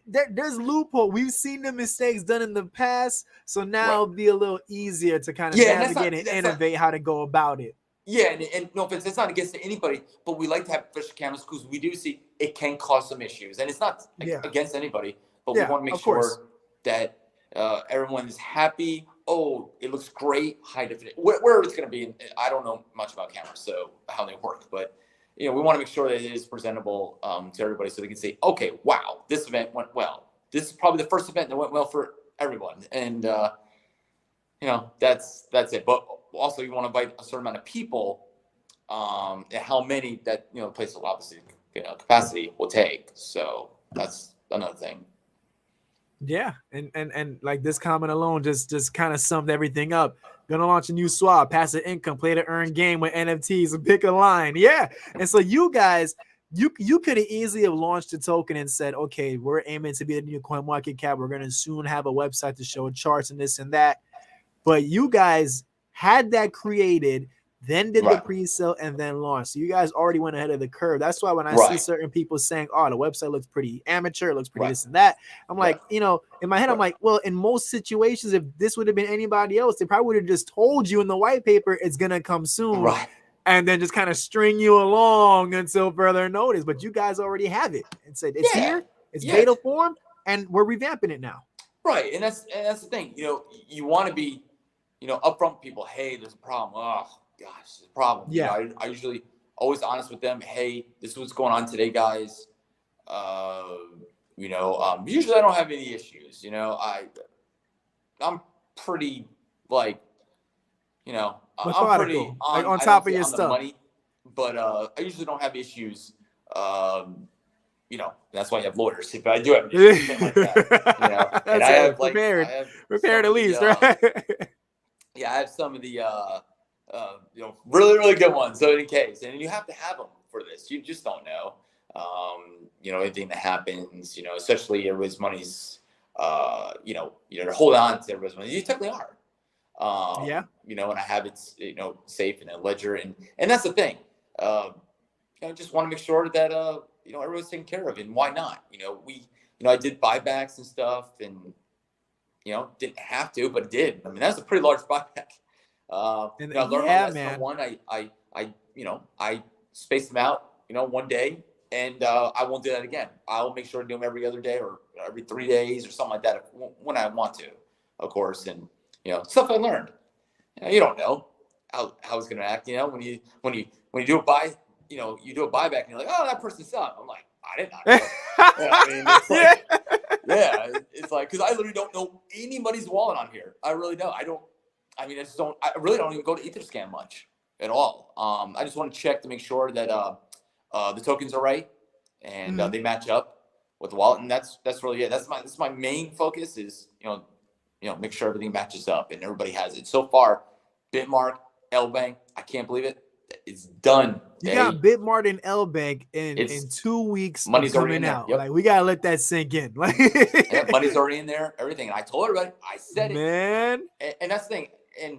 There's loophole. We've seen the mistakes done in the past, so now right. it'll be a little easier to kind of Yeah, and navigate and innovate how to go about it. Yeah, and no offense, it's not against anybody, but we like to have professional cameras because we do see it can cause some issues, and it's not against anybody, but we want to make sure that everyone's happy. Oh, it looks great, high definition. Where it's going to be, I don't know much about cameras, so how they work, but we want to make sure that it is presentable to everybody, so they can say, okay, wow, this event went well. This is probably the first event that went well for everyone, and that's it. But also, you want to invite a certain amount of people, and how many that the place will obviously capacity will take. So that's another thing. Yeah, and like this comment alone just kind of summed everything up. Gonna launch a new swap, passive income, play to earn game with NFTs, and pick a line. Yeah, and so you guys, you could have easily have launched a token and said, okay, we're aiming to be a new CoinMarketCap. We're gonna soon have a website to show charts and this and that. But you guys had that created, then did the pre-sale, and then launched. So you guys already went ahead of the curve. That's why when I see certain people saying, oh, the website looks pretty amateur, it looks pretty this and that, I'm like, in my head, I'm like, well, in most situations, if this would have been anybody else, they probably would have just told you in the white paper it's going to come soon. And then just kind of string you along until further notice. But you guys already have it and said it's here, it's beta form, and we're revamping it now. Right. And that's the thing. You want to be upfront with people. Hey, there's a problem. Oh gosh, there's a problem. Yeah. I usually always honest with them. Hey, this is what's going on today, guys. Usually I don't have any issues. I'm pretty I'm pretty on top of your stuff. Money, but I usually don't have issues. That's why I have lawyers. If I do have issues, like that, and I have prepared at least, right? Yeah, I have some of the really, really good ones. So in case, and you have to have them for this. You just don't know. Anything that happens. Especially everybody's money's. To hold on to everybody's money. You technically are. And I have it, safe in a ledger, and that's the thing. I just want to make sure that everyone's taken care of, and why not? I did buybacks and stuff, and didn't have to, but did. I mean, that's a pretty large buyback. I learned my lesson on one. I spaced them out, one day, and I won't do that again. I'll make sure to do them every other day or every 3 days or something like that when I want to, of course. And stuff I learned. You don't know how it's gonna act. When you do a buy, you do a buyback, and you're like, oh, that person's selling. I'm like, I did not know. It's like because I literally don't know anybody's wallet on here. I really don't. I really don't even go to Etherscan much at all. I just want to check to make sure that the tokens are right and they match up with the wallet, and that's really it. That's my main focus is make sure everything matches up and everybody has it. So far, Bitmark L Bank, I can't believe it. It's done. You got Bitmart and L Bank in 2 weeks money's of already in coming there. out. Yep. Like, we gotta let that sink in. Like, yeah, money's already in there, everything. And I told everybody, I said man. And that's the thing. And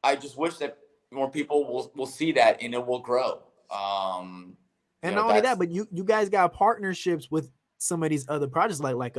I just wish that more people will see that and it will grow. And not only that, but you guys got partnerships with some of these other projects, like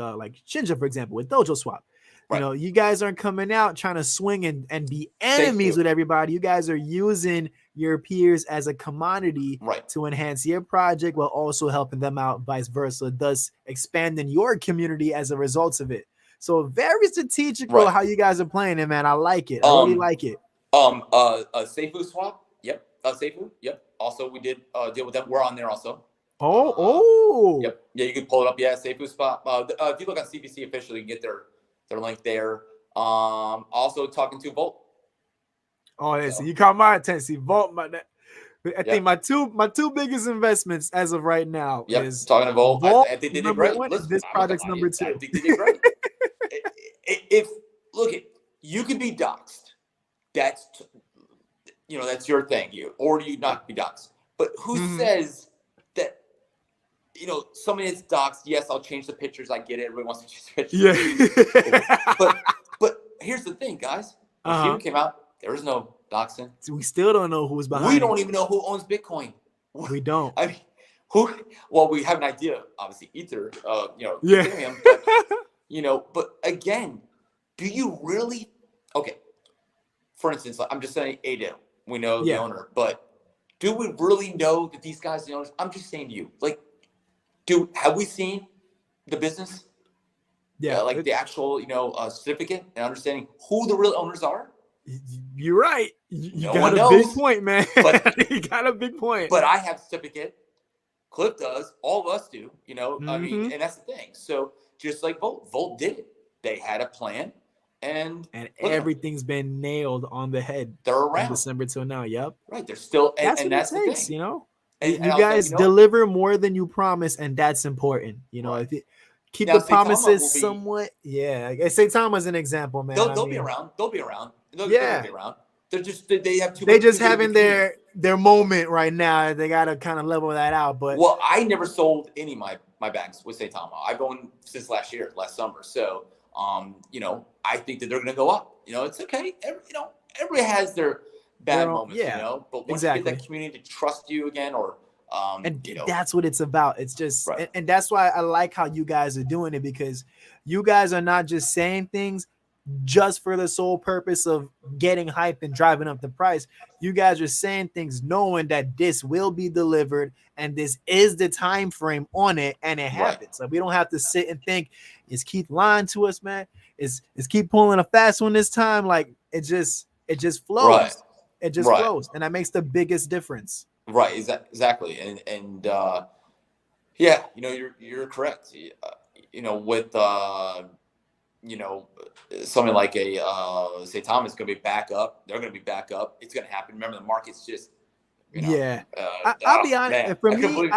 Shinja, for example, with Dojo Swap. You know, you guys aren't coming out trying to swing and be enemies with everybody. You guys are using your peers as a commodity to enhance your project while also helping them out, vice versa, thus expanding your community as a result of it. So very strategical how you guys are playing it, man. I like it. I really like it. Seifu Swap. Yep. Seifu. Yep. Also, we did deal with them. We're on there also. Yep. Yeah, you can pull it up. Yeah, Seifu Swap. If you look on CVC officially, you can get their link there. Also talking to Volt. Oh, yeah. So you caught my attention. Volt, I think my two biggest investments as of right now is talking to Volt. I think they did great. Listen, this project's number 2. I think they did great. Look, you could be doxxed. That's that's your thing. Or you not be doxxed. But who says that? Somebody that's doxxed. Yes, I'll change the pictures. I get it. Everybody wants to change the pictures. Yeah. but here's the thing, guys. When Shiba came out, there was no doxing. So we still don't know who's behind. We don't even know who owns Bitcoin. We don't. I mean, who? Well, we have an idea. Obviously, Ether. Ethereum. But but again, do you really? Okay. For instance, I'm just saying ADO. We know the owner, but do we really know that these guys are the owners? I'm just saying to you, like, have we seen the business? Yeah, like the actual, certificate and understanding who the real owners are. You're right. You got a big point, man. But, you got a big point. But I have certificate. Cliff does. All of us do. I mean, and that's the thing. So just like Volt did it. They had a plan. And everything's been nailed on the head. They're around from December till now. Yep. Right. They're still. That's and what that's it takes, the thing. And you guys deliver more than you promise, and that's important. If you keep the promises somewhat. Yeah. Saitama is an example, man. They'll be around. They'll be around. They'll be around. They're just they have too. They just having their moment right now. They got to kind of level that out. But I never sold any of my bags with Saitama. I've owned since last summer. So I think that they're going to go up. It's okay. Everybody has their bad moments. But once you get that community to trust you again, or that's what it's about. It's just, and that's why I like how you guys are doing it, because you guys are not just saying things just for the sole purpose of getting hype and driving up the price. You guys are saying things knowing that this will be delivered and this is the time frame on it, and it happens. Like, we don't have to sit and think, is Keith lying to us, man? Is Keith pulling a fast one this time? Like, it just flows. It just flows, and that makes the biggest difference. Right, exactly. And you're correct. With something like Saitama is going to be back up. They're going to be back up. It's going to happen. Remember, the market's just, I'll be honest. Man, for I me,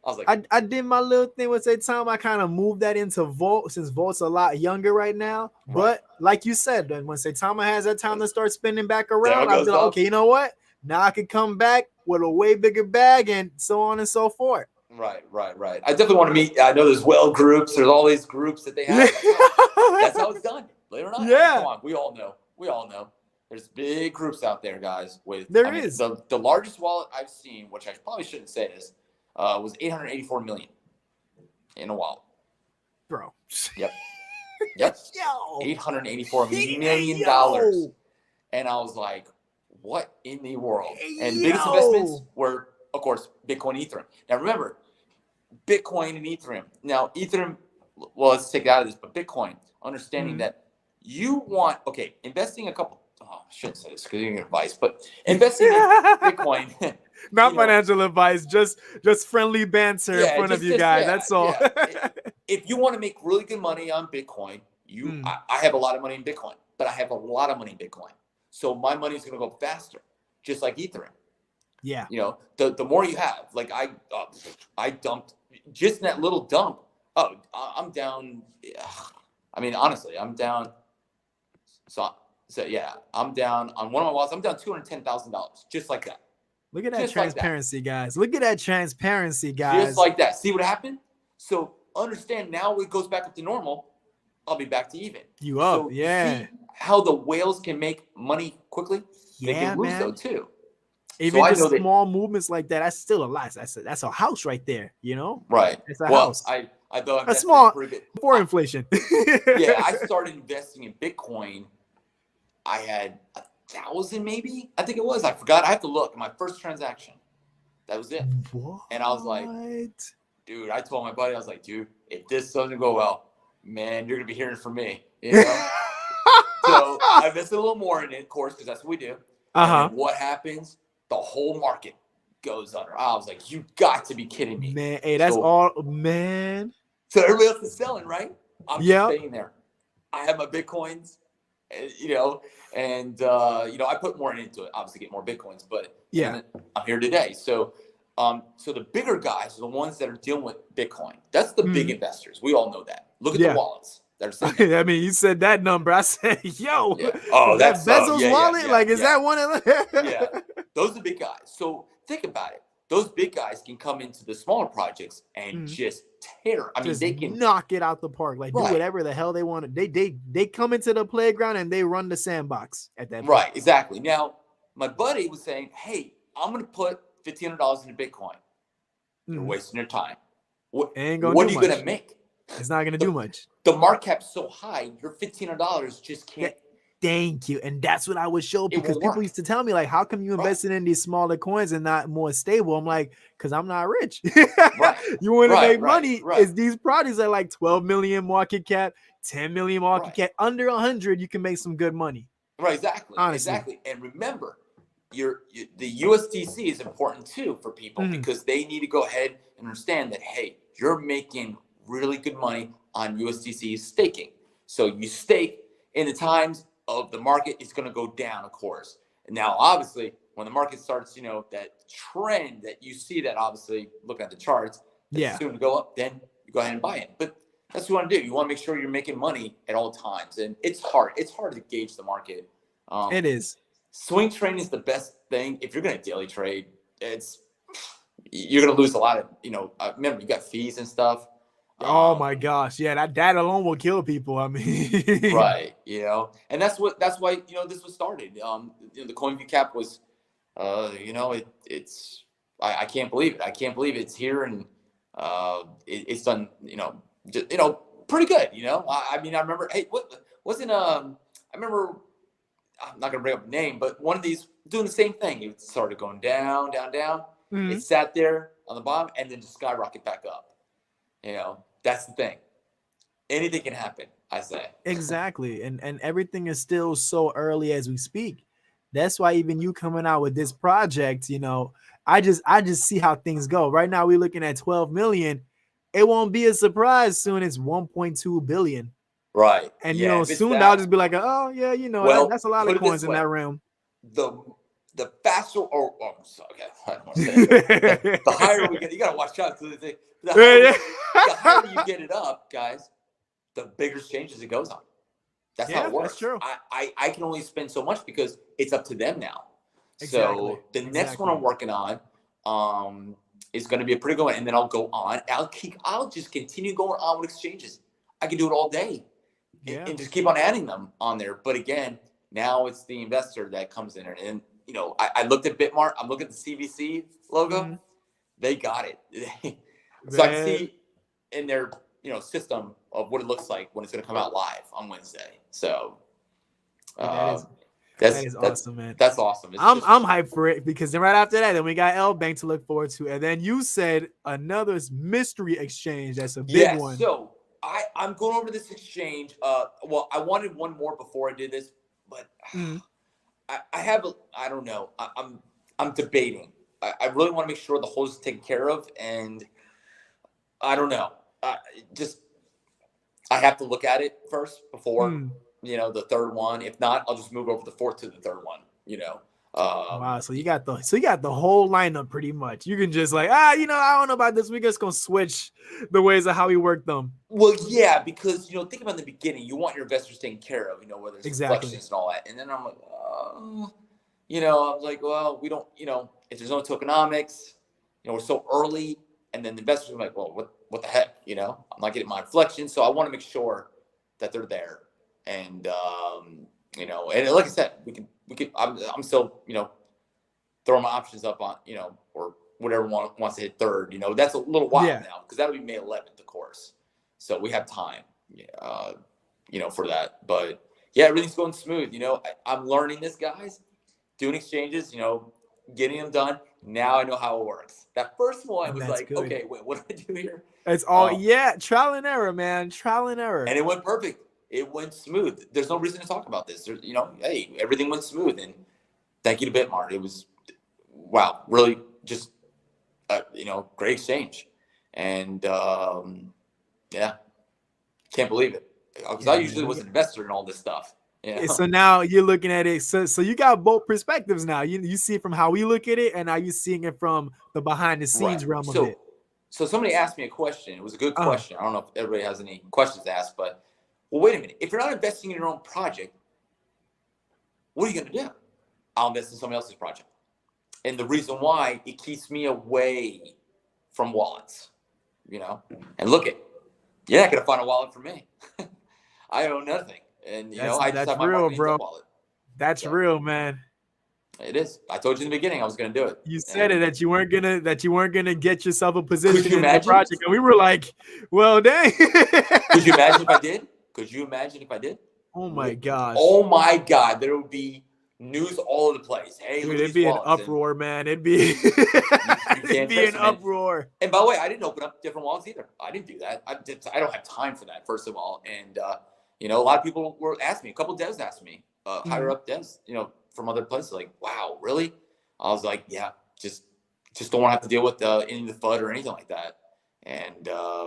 I was like, I did my little thing with Saitama. I kind of moved that into Volt, since Volt's a lot younger right now. But like you said, when Saitama has that time to start spinning back around, I'll be like, okay, you know what? Now I can come back with a way bigger bag, and so on and so forth. Right. I definitely want to meet. I know there's groups. There's all these groups that they have. That's how it's done. Believe it or not. Yeah. Come on. We all know. There's big groups out there, guys. There is. The largest wallet I've seen, which I probably shouldn't say this, was 884 million in a wallet. Bro. Yep. Yo. $884 million. And I was like, what in the world? And the biggest investments were, of course, Bitcoin, Ethereum. Now remember, Bitcoin and Ethereum. Now Ethereum, well, let's take it out of this, but Bitcoin, understanding that you want, investing I shouldn't say this because you're getting advice, but investing in Bitcoin. Not financial advice, just friendly banter in front of you guys. That's all. If you want to make really good money on Bitcoin, I have a lot of money in Bitcoin, but I have a lot of money in Bitcoin. So my money is going to go faster, just like Ethereum. Yeah. The more you have, like I dumped just in that little dump. I'm down. I mean, honestly, I'm down. So So yeah, I'm down on one of my wallets. I'm down $210,000 just like that. Look at that Just like that. transparency, guys. Look at that transparency, Just guys. like that. See what happened? So understand now it goes back up to normal. I'll be back to even. You up, So yeah. see how the whales can make money quickly? They Yeah, can lose man. though too. Even So just I know that, small movements like that, that's still a lot. That's a house right there, you know? right. It's a Well, house. I thought A invested small pretty bit. before inflation. Yeah, I started investing in Bitcoin. I had 1,000 maybe. I think it was. I forgot. I have to look. My first transaction. That was it. What? And I was like, dude, I told my buddy, I was like, dude, if this doesn't go well, man, you're going to be hearing from me. You know? So I invested a little more in it, of course, because that's what we do. And then what happens? The whole market goes under. I was like, you got to be kidding me. Man, hey, that's man. So everybody else is selling, right? I'm just staying there. I have my Bitcoins, you know, and, you know, I put more into it, obviously get more Bitcoins, but I'm here today. So, so the bigger guys are the ones that are dealing with Bitcoin. That's the big investors. We all know that. Look at the wallets. I mean, you said that number. I said, yo, oh, that's that Bezos wallet. Like, is that one of them? Yeah, those are the big guys. So think about it. Those big guys can come into the smaller projects and just tear. I mean, they can knock it out the park. Like, do whatever the hell they want. They come into the playground and they run the sandbox at that point. Right, exactly. Now, my buddy was saying, hey, I'm going to put $1,500 into Bitcoin. You're wasting your time. What are you going to make? It's not going to do much. The market cap's so high, your $1,500 just can't. Thank you. And that's what I would show, because people used to tell me, like, how come you invested in these smaller coins and not more stable? I'm like, because I'm not rich. You want to make money. Is these products are like 12 million market cap, 10 million market cap, under 100, you can make some good money. Right, exactly. Honestly. Exactly. And remember, the USDC is important too for people because they need to go ahead and understand that, hey, you're making really good money on USDC staking. So you stake in the times of the market, it's going to go down, of course. And now, obviously, when the market starts, you know, that trend that you see, that obviously looking at the charts, that's soon to go up, then you go ahead and buy it. But that's what you want to do. You want to make sure you're making money at all times. And it's hard. It's hard to gauge the market. It is. Swing trading is the best thing. If you're going to daily trade, you're going to lose a lot of, you know, remember, you got fees and stuff. Oh my gosh. Yeah, that alone will kill people. I mean, right. You know, and that's why, you know, this was started. You know, the COINVIEWCAP was, you know, I can't believe it. I can't believe it's here, and it's done, you know, pretty good. You know, I mean, I remember, hey, I remember, I'm not going to bring up a name, but one of these doing the same thing. It started going down, down, down. It sat there on the bottom and then just skyrocket back up. You know, that's the thing. Anything can happen, I say. Exactly. And everything is still so early as we speak. That's why even you coming out with this project, you know, I just see how things go. Right now we're looking at 12 million. It won't be a surprise soon. It's 1.2 billion. Right. And you know, soon I'll just be like, oh yeah, you know, that's a lot of coins in that realm. The faster, okay, I don't want to say that. The higher we get, you gotta watch out. The higher you get it up, guys, the bigger changes it goes on. That's how it works. That's true. I can only spend so much because it's up to them now. Exactly. So the next one I'm working on is going to be a pretty good one, and then I'll go on. I'll just continue going on with exchanges. I can do it all day, and just keep on adding them on there. But again, now it's the investor that comes in, and you know, I looked at Bitmart. I'm looking at the CVC logo. They got it. So I can see in their, you know, system of what it looks like when it's going to come out live on Wednesday. So that is awesome, man. That's awesome. I'm hyped for it, because then right after that, then we got L Bank to look forward to, and then you said another mystery exchange. That's a big one. So I'm going over this exchange. Well, I wanted one more before I did this, but I don't know. I'm debating. I really want to make sure the holes are taken care of, and I don't know. I have to look at it first before, you know, the third one. If not, I'll just move over the fourth to the third one, you know. Wow, so you got the whole lineup pretty much. You can just like, I don't know about this. We're just gonna switch the ways of how we work them. Well, yeah, because think about in the beginning, you want your investors taken care of, where there's Exactly. inflections and all that. And then I'm like, I'm like, well, we don't, if there's no tokenomics, we're so early, and then the investors are like, well, what the heck, I'm not getting my inflection, so I want to make sure that they're there, and and like I said, we can, I'm still, throwing my options up on, or whatever one wants to hit third, that's a little while now, because that'll be May 11th, of course, so we have time, for that, but yeah, everything's going smooth, I'm learning this, guys, doing exchanges, getting them done. Now I know how it works. That first one was like, good. Okay, wait, what did I do here? It's all trial and error, man. Trial and error. And it went perfect. It went smooth. There's no reason to talk about this. Hey, everything went smooth. And thank you to Bitmart. It was, wow, really just, great exchange. And yeah, can't believe it. Because I usually was an investor in all this stuff. Yeah. So now you're looking at it. So you got both perspectives now. You see it from how we look at it, and now you're seeing it from the behind the scenes realm of it. So somebody asked me a question. It was a good question. I don't know if everybody has any questions to ask, but wait a minute. If you're not investing in your own project, what are you going to do? I'll invest in somebody else's project. And the reason why, it keeps me away from wallets, And look you're not going to find a wallet for me. I own nothing. And I just have my real, bro. Wallet. That's real, man. It is. I told you in the beginning I was going to do it. You said that you weren't gonna get yourself a position in the project, and we were like, "Well, dang." Could you imagine if I did? Could you imagine if I did? Oh my gosh. Oh my God! There would be news all over the place. Hey, dude, it'd be an uproar, man. It'd be an uproar. And by the way, I didn't open up different wallets either. I didn't do that. I don't have time for that. First of all, and a lot of people were asking me. A couple of devs asked me, higher up devs, from other places, like, wow, really? I was like, yeah, just don't want to have to deal with any of the FUD or anything like that. And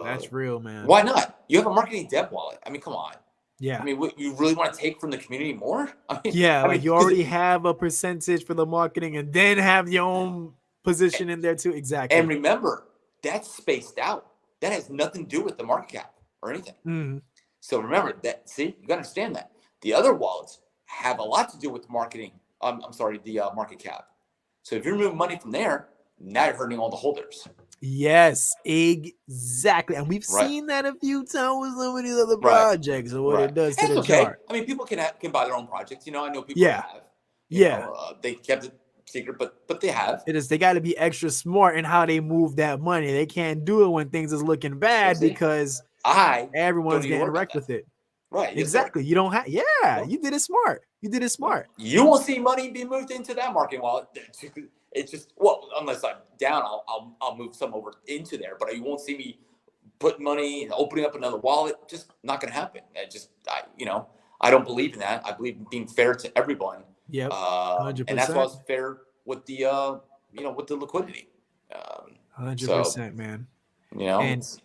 that's real, man. Why not? You have a marketing dev wallet. I mean, come on. Yeah. I mean, what, you really want to take from the community more? I mean, you already have a percentage for the marketing, and then have your own position in there too. Exactly. And remember, that's spaced out. That has nothing to do with the market cap or anything. Mm-hmm. So remember that. See, you got to understand that the other wallets have a lot to do with the marketing. The market cap. So if you're moving money from there, now you're hurting all the holders. Yes, exactly. And we've seen that a few times with some of these other projects or what it does to the chart. I mean, people can buy their own projects. I know people have. They kept it secret, but they have. It is. They got to be extra smart in how they move that money. They can't do it when things is looking bad because everyone's getting wrecked with it. Right. Exactly. You don't have. Yeah. You did it smart. You won't see money be moved into that marketing wallet. It's just, unless I'm down, I'll move some over into there. But you won't see me put money and opening up another wallet. Just not going to happen. I don't believe in that. I believe in being fair to everyone. Yep. 100%. And that's why I was fair with the with the liquidity. 100%, man.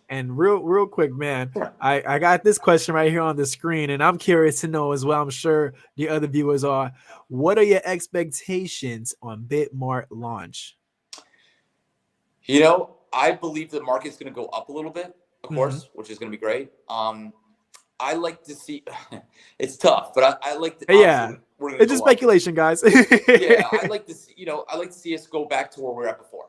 And real quick, man, I got this question right here on the screen, and I'm curious to know as well. I'm sure the other viewers are. What are your expectations on Bitmart launch? I believe the market's going to go up a little bit, of course, which is going to be great. I like to see. It's tough, but I like to. Yeah, it's just speculation, guys. Yeah, I like to see. I like to see us go back to where we were at before.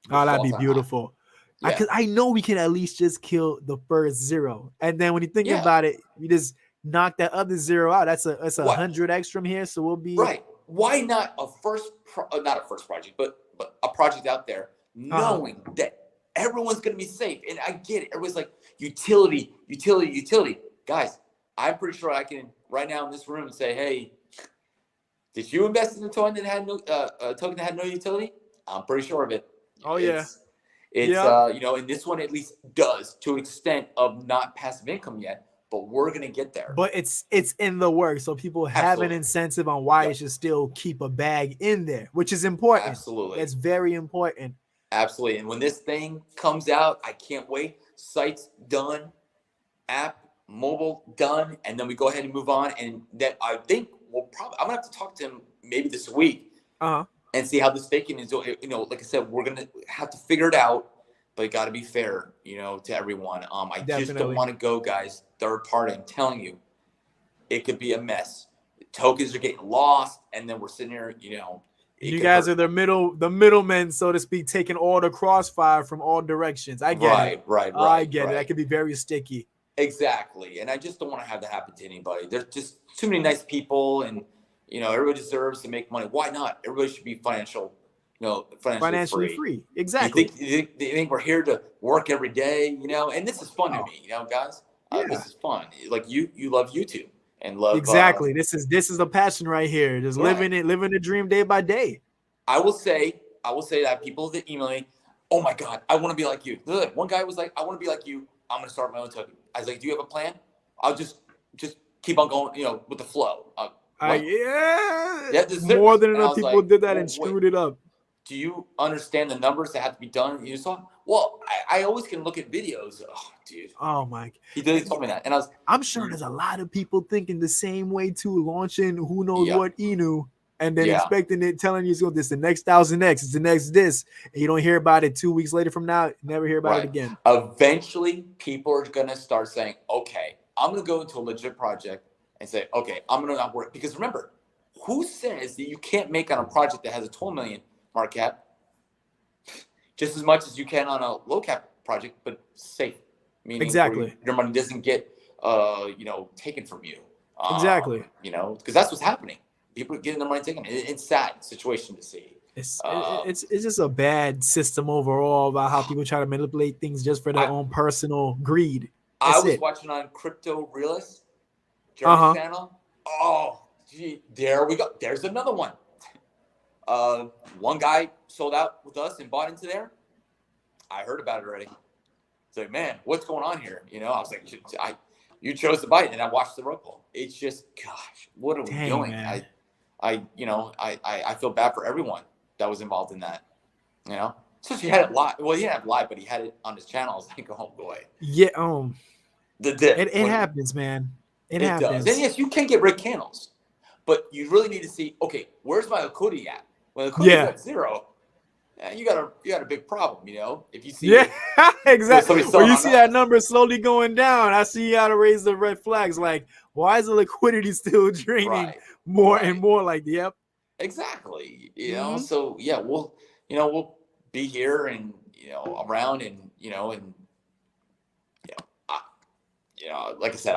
Oh, that'd be beautiful. Because I know we can at least just kill the first zero, and then when you think about it, you just knock that other zero out. That's 100x from here, so we'll be right. Why not not a first project, but a project out there, knowing that everyone's going to be safe. And I get it. Everyone's like utility. Guys, I'm pretty sure I can right now in this room say, hey, did you invest in a token that had no utility? I'm pretty sure of it. Oh yeah. It's and this one at least does to an extent of not passive income yet, but we're gonna get there. But it's in the works, so people have an incentive on why you should still keep a bag in there, which is important. Absolutely, it's very important. Absolutely, and when this thing comes out, I can't wait. Site's done, app, mobile done, and then we go ahead and move on. And that I think I'm gonna have to talk to him maybe this week and see how the staking is. You know, like I said, we're gonna have to figure it out, but it got to be fair, you know, to everyone. I just don't want to go, guys, third party. I'm telling you, it could be a mess. Tokens are getting lost, and then we're sitting here, you know. You guys are the middlemen, so to speak, taking all the crossfire from all directions. I get it. Right. I get it. That could be very sticky. Exactly. And I just don't want to have that happen to anybody. There's just too many nice people, and, you know, everybody deserves to make money. Why not? Everybody should be financially free. Exactly. You think we're here to work every day, you know? And this is fun to me, you know, guys. This is fun. Like you love YouTube. And love exactly. This is the passion right here. Just living the dream day by day. I will say that people that email me, oh my God, I want to be like you. One guy was like, I want to be like you. I'm going to start my own token. I was like, do you have a plan? I'll just keep on going, you know, with the flow. More than enough people did that and screwed it up. Do you understand the numbers that have to be done? You saw? Well, I always can look at videos. Oh, dude. Oh my. He told me that, and I'm sure there's a lot of people thinking the same way too, launching who knows what Inu, and then expecting it, telling you this is the next 1000X, it's the next this, and you don't hear about it 2 weeks later from now. Never hear about it again. Eventually, people are gonna start saying, "Okay, I'm gonna go into a legit project and say, okay, I'm gonna not work." Because remember, who says that you can't make on a project that has a 12 million market cap just as much as you can on a low cap project, but safe, meaning your money doesn't get you know, taken from you. You know, because that's what's happening. People are getting their money taken. It's sad situation to see. It's just a bad system overall about how people try to manipulate things just for their own personal greed. I was watching on Crypto Realist Jerry's channel. Oh, gee, there we go. There's another one. One guy sold out with us and bought into there. I heard about it already. It's like, man, what's going on here? You know, I was like, you chose to buy it, and I watched the ripple. It's just, gosh, what are we doing? Man. I feel bad for everyone that was involved in that. You know, especially he had it live. Well, he didn't have it live, but he had it on his channel. I was like, oh boy. Yeah. The dip. It happens, man. It happens. Does. And yes, you can get red candles, but you really need to see, okay, where's my liquidity at? When the liquidity at zero, you got a big problem, you know. If you see exactly. When you see that number slowly going down, I see you got to raise the red flags. Like, why is the liquidity still draining more and more? Like, exactly. You know, so yeah, we'll be here and around and like I said,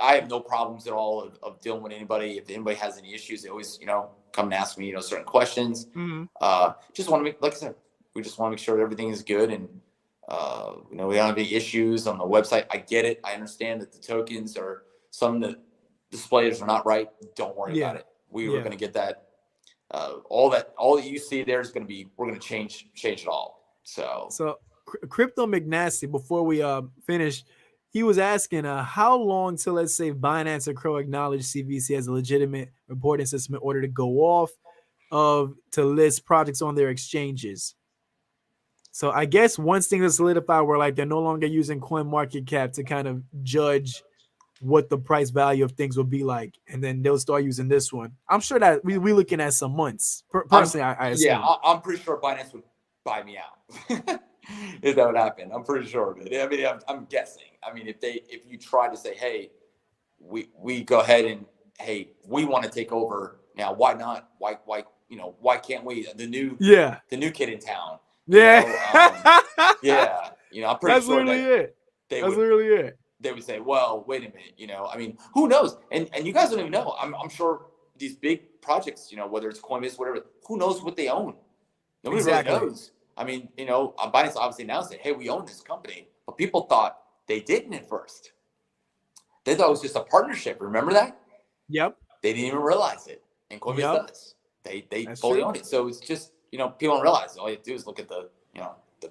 I have no problems at all of dealing with anybody. If anybody has any issues, they always come and ask me certain questions. Just want to make, like I said, we just want to make sure that everything is good, and we don't have any issues on the website. I get it. I understand that the tokens are some of the displays are not right. Don't worry about it. We were going to get that. All that you see there is going to be. We're going to change it all. So Crypto McNasty, before we finish, he was asking how long till, let's say, Binance or Crow acknowledge CVC as a legitimate reporting system in order to go off to list projects on their exchanges. So I guess once things are solidified, where like they're no longer using CoinMarketCap to kind of judge what the price value of things will be like, and then they'll start using this one. I'm sure that we're looking at some months. Personally, I assume. Yeah, I'm pretty sure Binance would buy me out. Is that what happened? I'm pretty sure of it. I mean, I'm guessing. I mean, if you try to say, hey, we go ahead and, hey, we want to take over now, why not? Why can't we? The new kid in town. Yeah. I'm pretty sure that's literally it. They would say, well, wait a minute, I mean, who knows? And you guys don't even know. I'm sure these big projects, whether it's Coinbase, whatever, who knows what they own? Nobody really knows. I mean, Binance obviously announced it. Hey, we own this company. But people thought they didn't at first. They thought it was just a partnership. Remember that? Yep. They didn't even realize it. And Coinbase does. They fully own it. So it's just, people don't realize it. All you have to do is look at the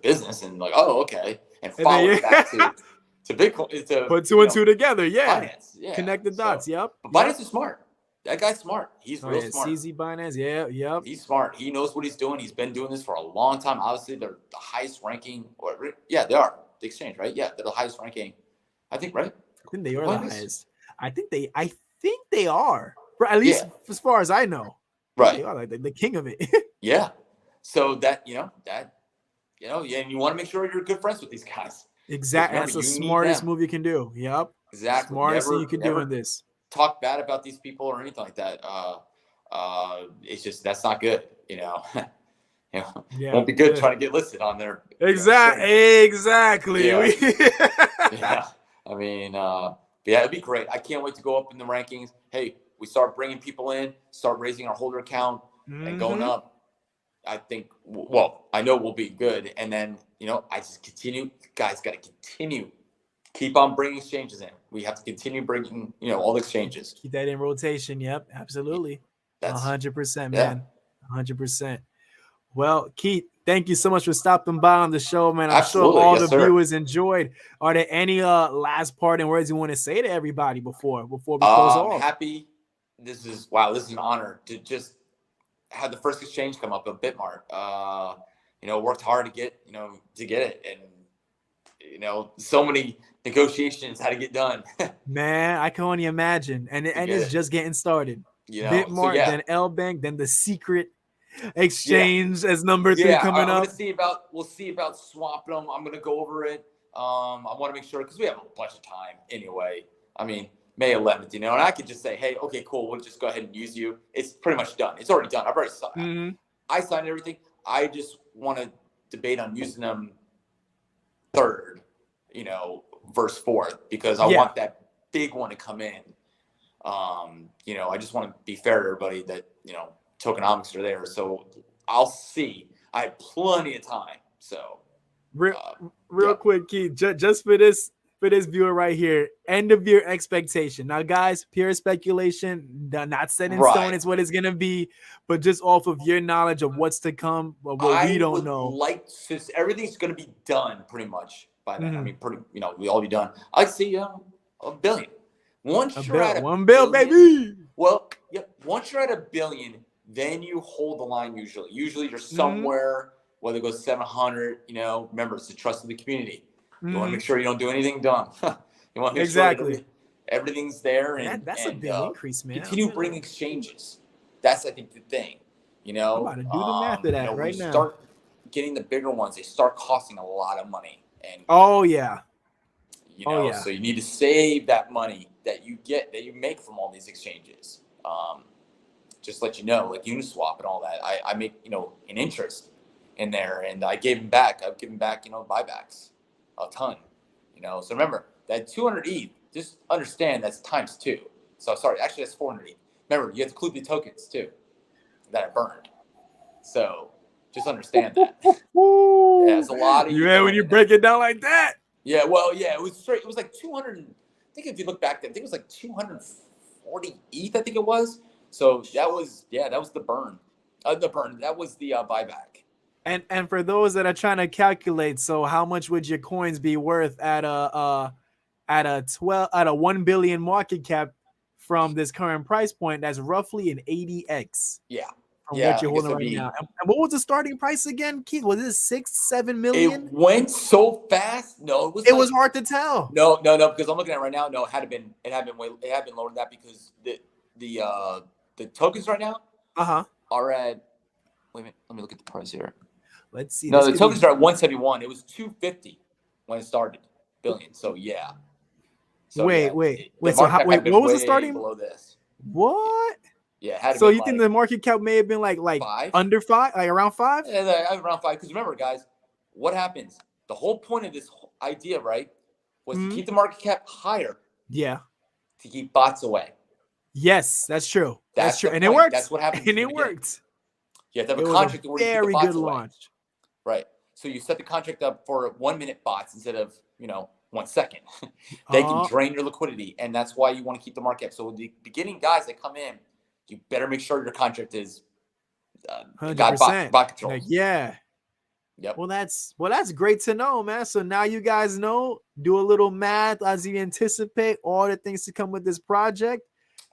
business and like, oh, okay. And follow it back to Bitcoin. Put two and two together. Yeah. Binance. Yeah. Connect the dots. Yep. But Binance is smart. That guy's smart. He's real smart. CZ Binance, yep. He's smart. He knows what he's doing. He's been doing this for a long time. Obviously, they're the highest ranking. They are the exchange, right? Yeah, they're the highest ranking. I think, right? I think they are the highest. I think they are, at least as far as I know. Right. You are like the king of it. Yeah. So that, yeah, and you want to make sure you're good friends with these guys. Exactly. Remember, That's the you need smartest them. move you can do. Yep. Exactly. Smartest thing you could do Never in this. talk bad about these people or anything like that. It's just, that's not good. Yeah. Won't be good trying to get listed on their Exactly. Yeah. Yeah. I mean, yeah, it'd be great. I can't wait to go up in the rankings. Hey, we start bringing people in, start raising our holder count and going up. I think, well, I know we'll be good. And then, I just continue. You guys got to continue. Keep on bringing exchanges in. We have to continue bringing, all the exchanges. Keep that in rotation. Yep. Absolutely. 100%, man. 100%. Well, Keith, thank you so much for stopping by on the show, man. I'm sure all the viewers enjoyed. Are there any last parting words you want to say to everybody before we close off? I'm happy. This is an honor to just have the first exchange come up, a Bitmart. Worked hard to get it, and so many negotiations had to get done. Man, I can only imagine, and it's just getting started. Bitmart, then LBank, then the secret exchange as number 3 coming up. We'll see about swapping them. I'm gonna go over it. I want to make sure, because we have a bunch of time anyway. I mean, May 11th, and I could just say, hey, okay, cool, we'll just go ahead and use you. It's pretty much done. It's already done. I've already signed. I signed everything. I just want to debate on using them third, versus fourth, because I want that big one to come in. I just want to be fair to everybody that, tokenomics are there. So I'll see. I have plenty of time. So real quick, Keith, just for this viewer right here, end of year expectation. Now, guys, pure speculation, not set in stone is what it's gonna be, but just off of your knowledge of what's to come, what we don't know. Since everything's gonna be done pretty much by then. I mean, we all be done. I see $1 billion. Once you're at $1 billion, baby. Well, once you're at $1 billion, then you hold the line usually. Usually you're somewhere, whether it goes 700, remember, it's the trust of the community. You want to make sure you don't do anything dumb. You want to make sure everything's there. And that's a big increase, man. Continue bringing exchanges. That's, I think, the thing. I'm about to do the math of that right now. Start getting the bigger ones. They start costing a lot of money. And so you need to save that money that you make from all these exchanges. Just let you know, like Uniswap and all that. I make, an interest in there, and I gave him back. I've given back, buybacks a ton, So remember that 200 ETH, just understand that's times 2. So sorry, actually that's 400 ETH. Remember, you have to include the tokens too that I burned. So just understand that. It's a lot of when you break it down like that. Yeah, well, it was straight. It was like 200. I think if you look back, I think it was like 240 ETH. I think it was. So that was the burn. That was the buyback. And for those that are trying to calculate, so how much would your coins be worth at a 1 billion market cap from this current price point? That's roughly an 80x. Yeah. From what you're holding right now. And what was the starting price again, Keith? Was it 6-7 million? It went so fast. No, it was hard to tell. No, because I'm looking at it right now. No, it had been lower than that, because the tokens right now are at. Wait a minute, let me look at the price here. Let's see. No, the tokens are at 171. It was 250 when it started billion. So yeah. So, wait. So what was the starting? Below this. What? Yeah. So you think the market cap may have been like 5? Under 5, like around 5? Yeah, around 5. Because remember, guys, what happens? The whole point of this idea, right, was to keep the market cap higher. Yeah. To keep bots away. Yes, that's true. That's true, and it worked. That's what happened. And it worked. You have to have a contract in order to keep the bots away. Very good launch. Right. So you set the contract up for 1 minute bots instead of 1 second. They can drain your liquidity, and that's why you want to keep the market up. So the beginning guys that come in, you better make sure your contract is 100%. Bot control. Yep. Well, that's great to know, man. So now you guys know. Do a little math as you anticipate all the things to come with this project.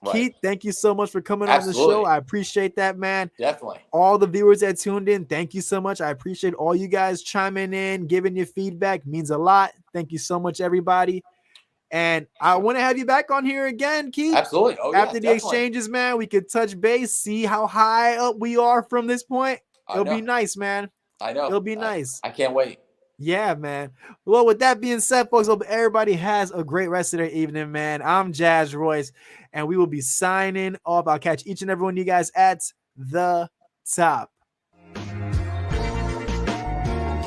Right. Keith, thank you so much for coming on the show. I appreciate that, man. Definitely. All the viewers that tuned in, thank you so much. I appreciate all you guys chiming in, giving your feedback. Means a lot. Thank you so much, everybody. And I want to have you back on here again, Keith. Absolutely. Oh, After the definitely. exchanges, man, we could touch base, see how high up we are from this point. It'll be nice, man. I know. It'll be nice. I can't wait. Yeah, man. Well, with that being said, folks, hope everybody has a great rest of their evening, man. I'm Jazz Royce, and we will be signing off. I'll catch each and every one of you guys at the top.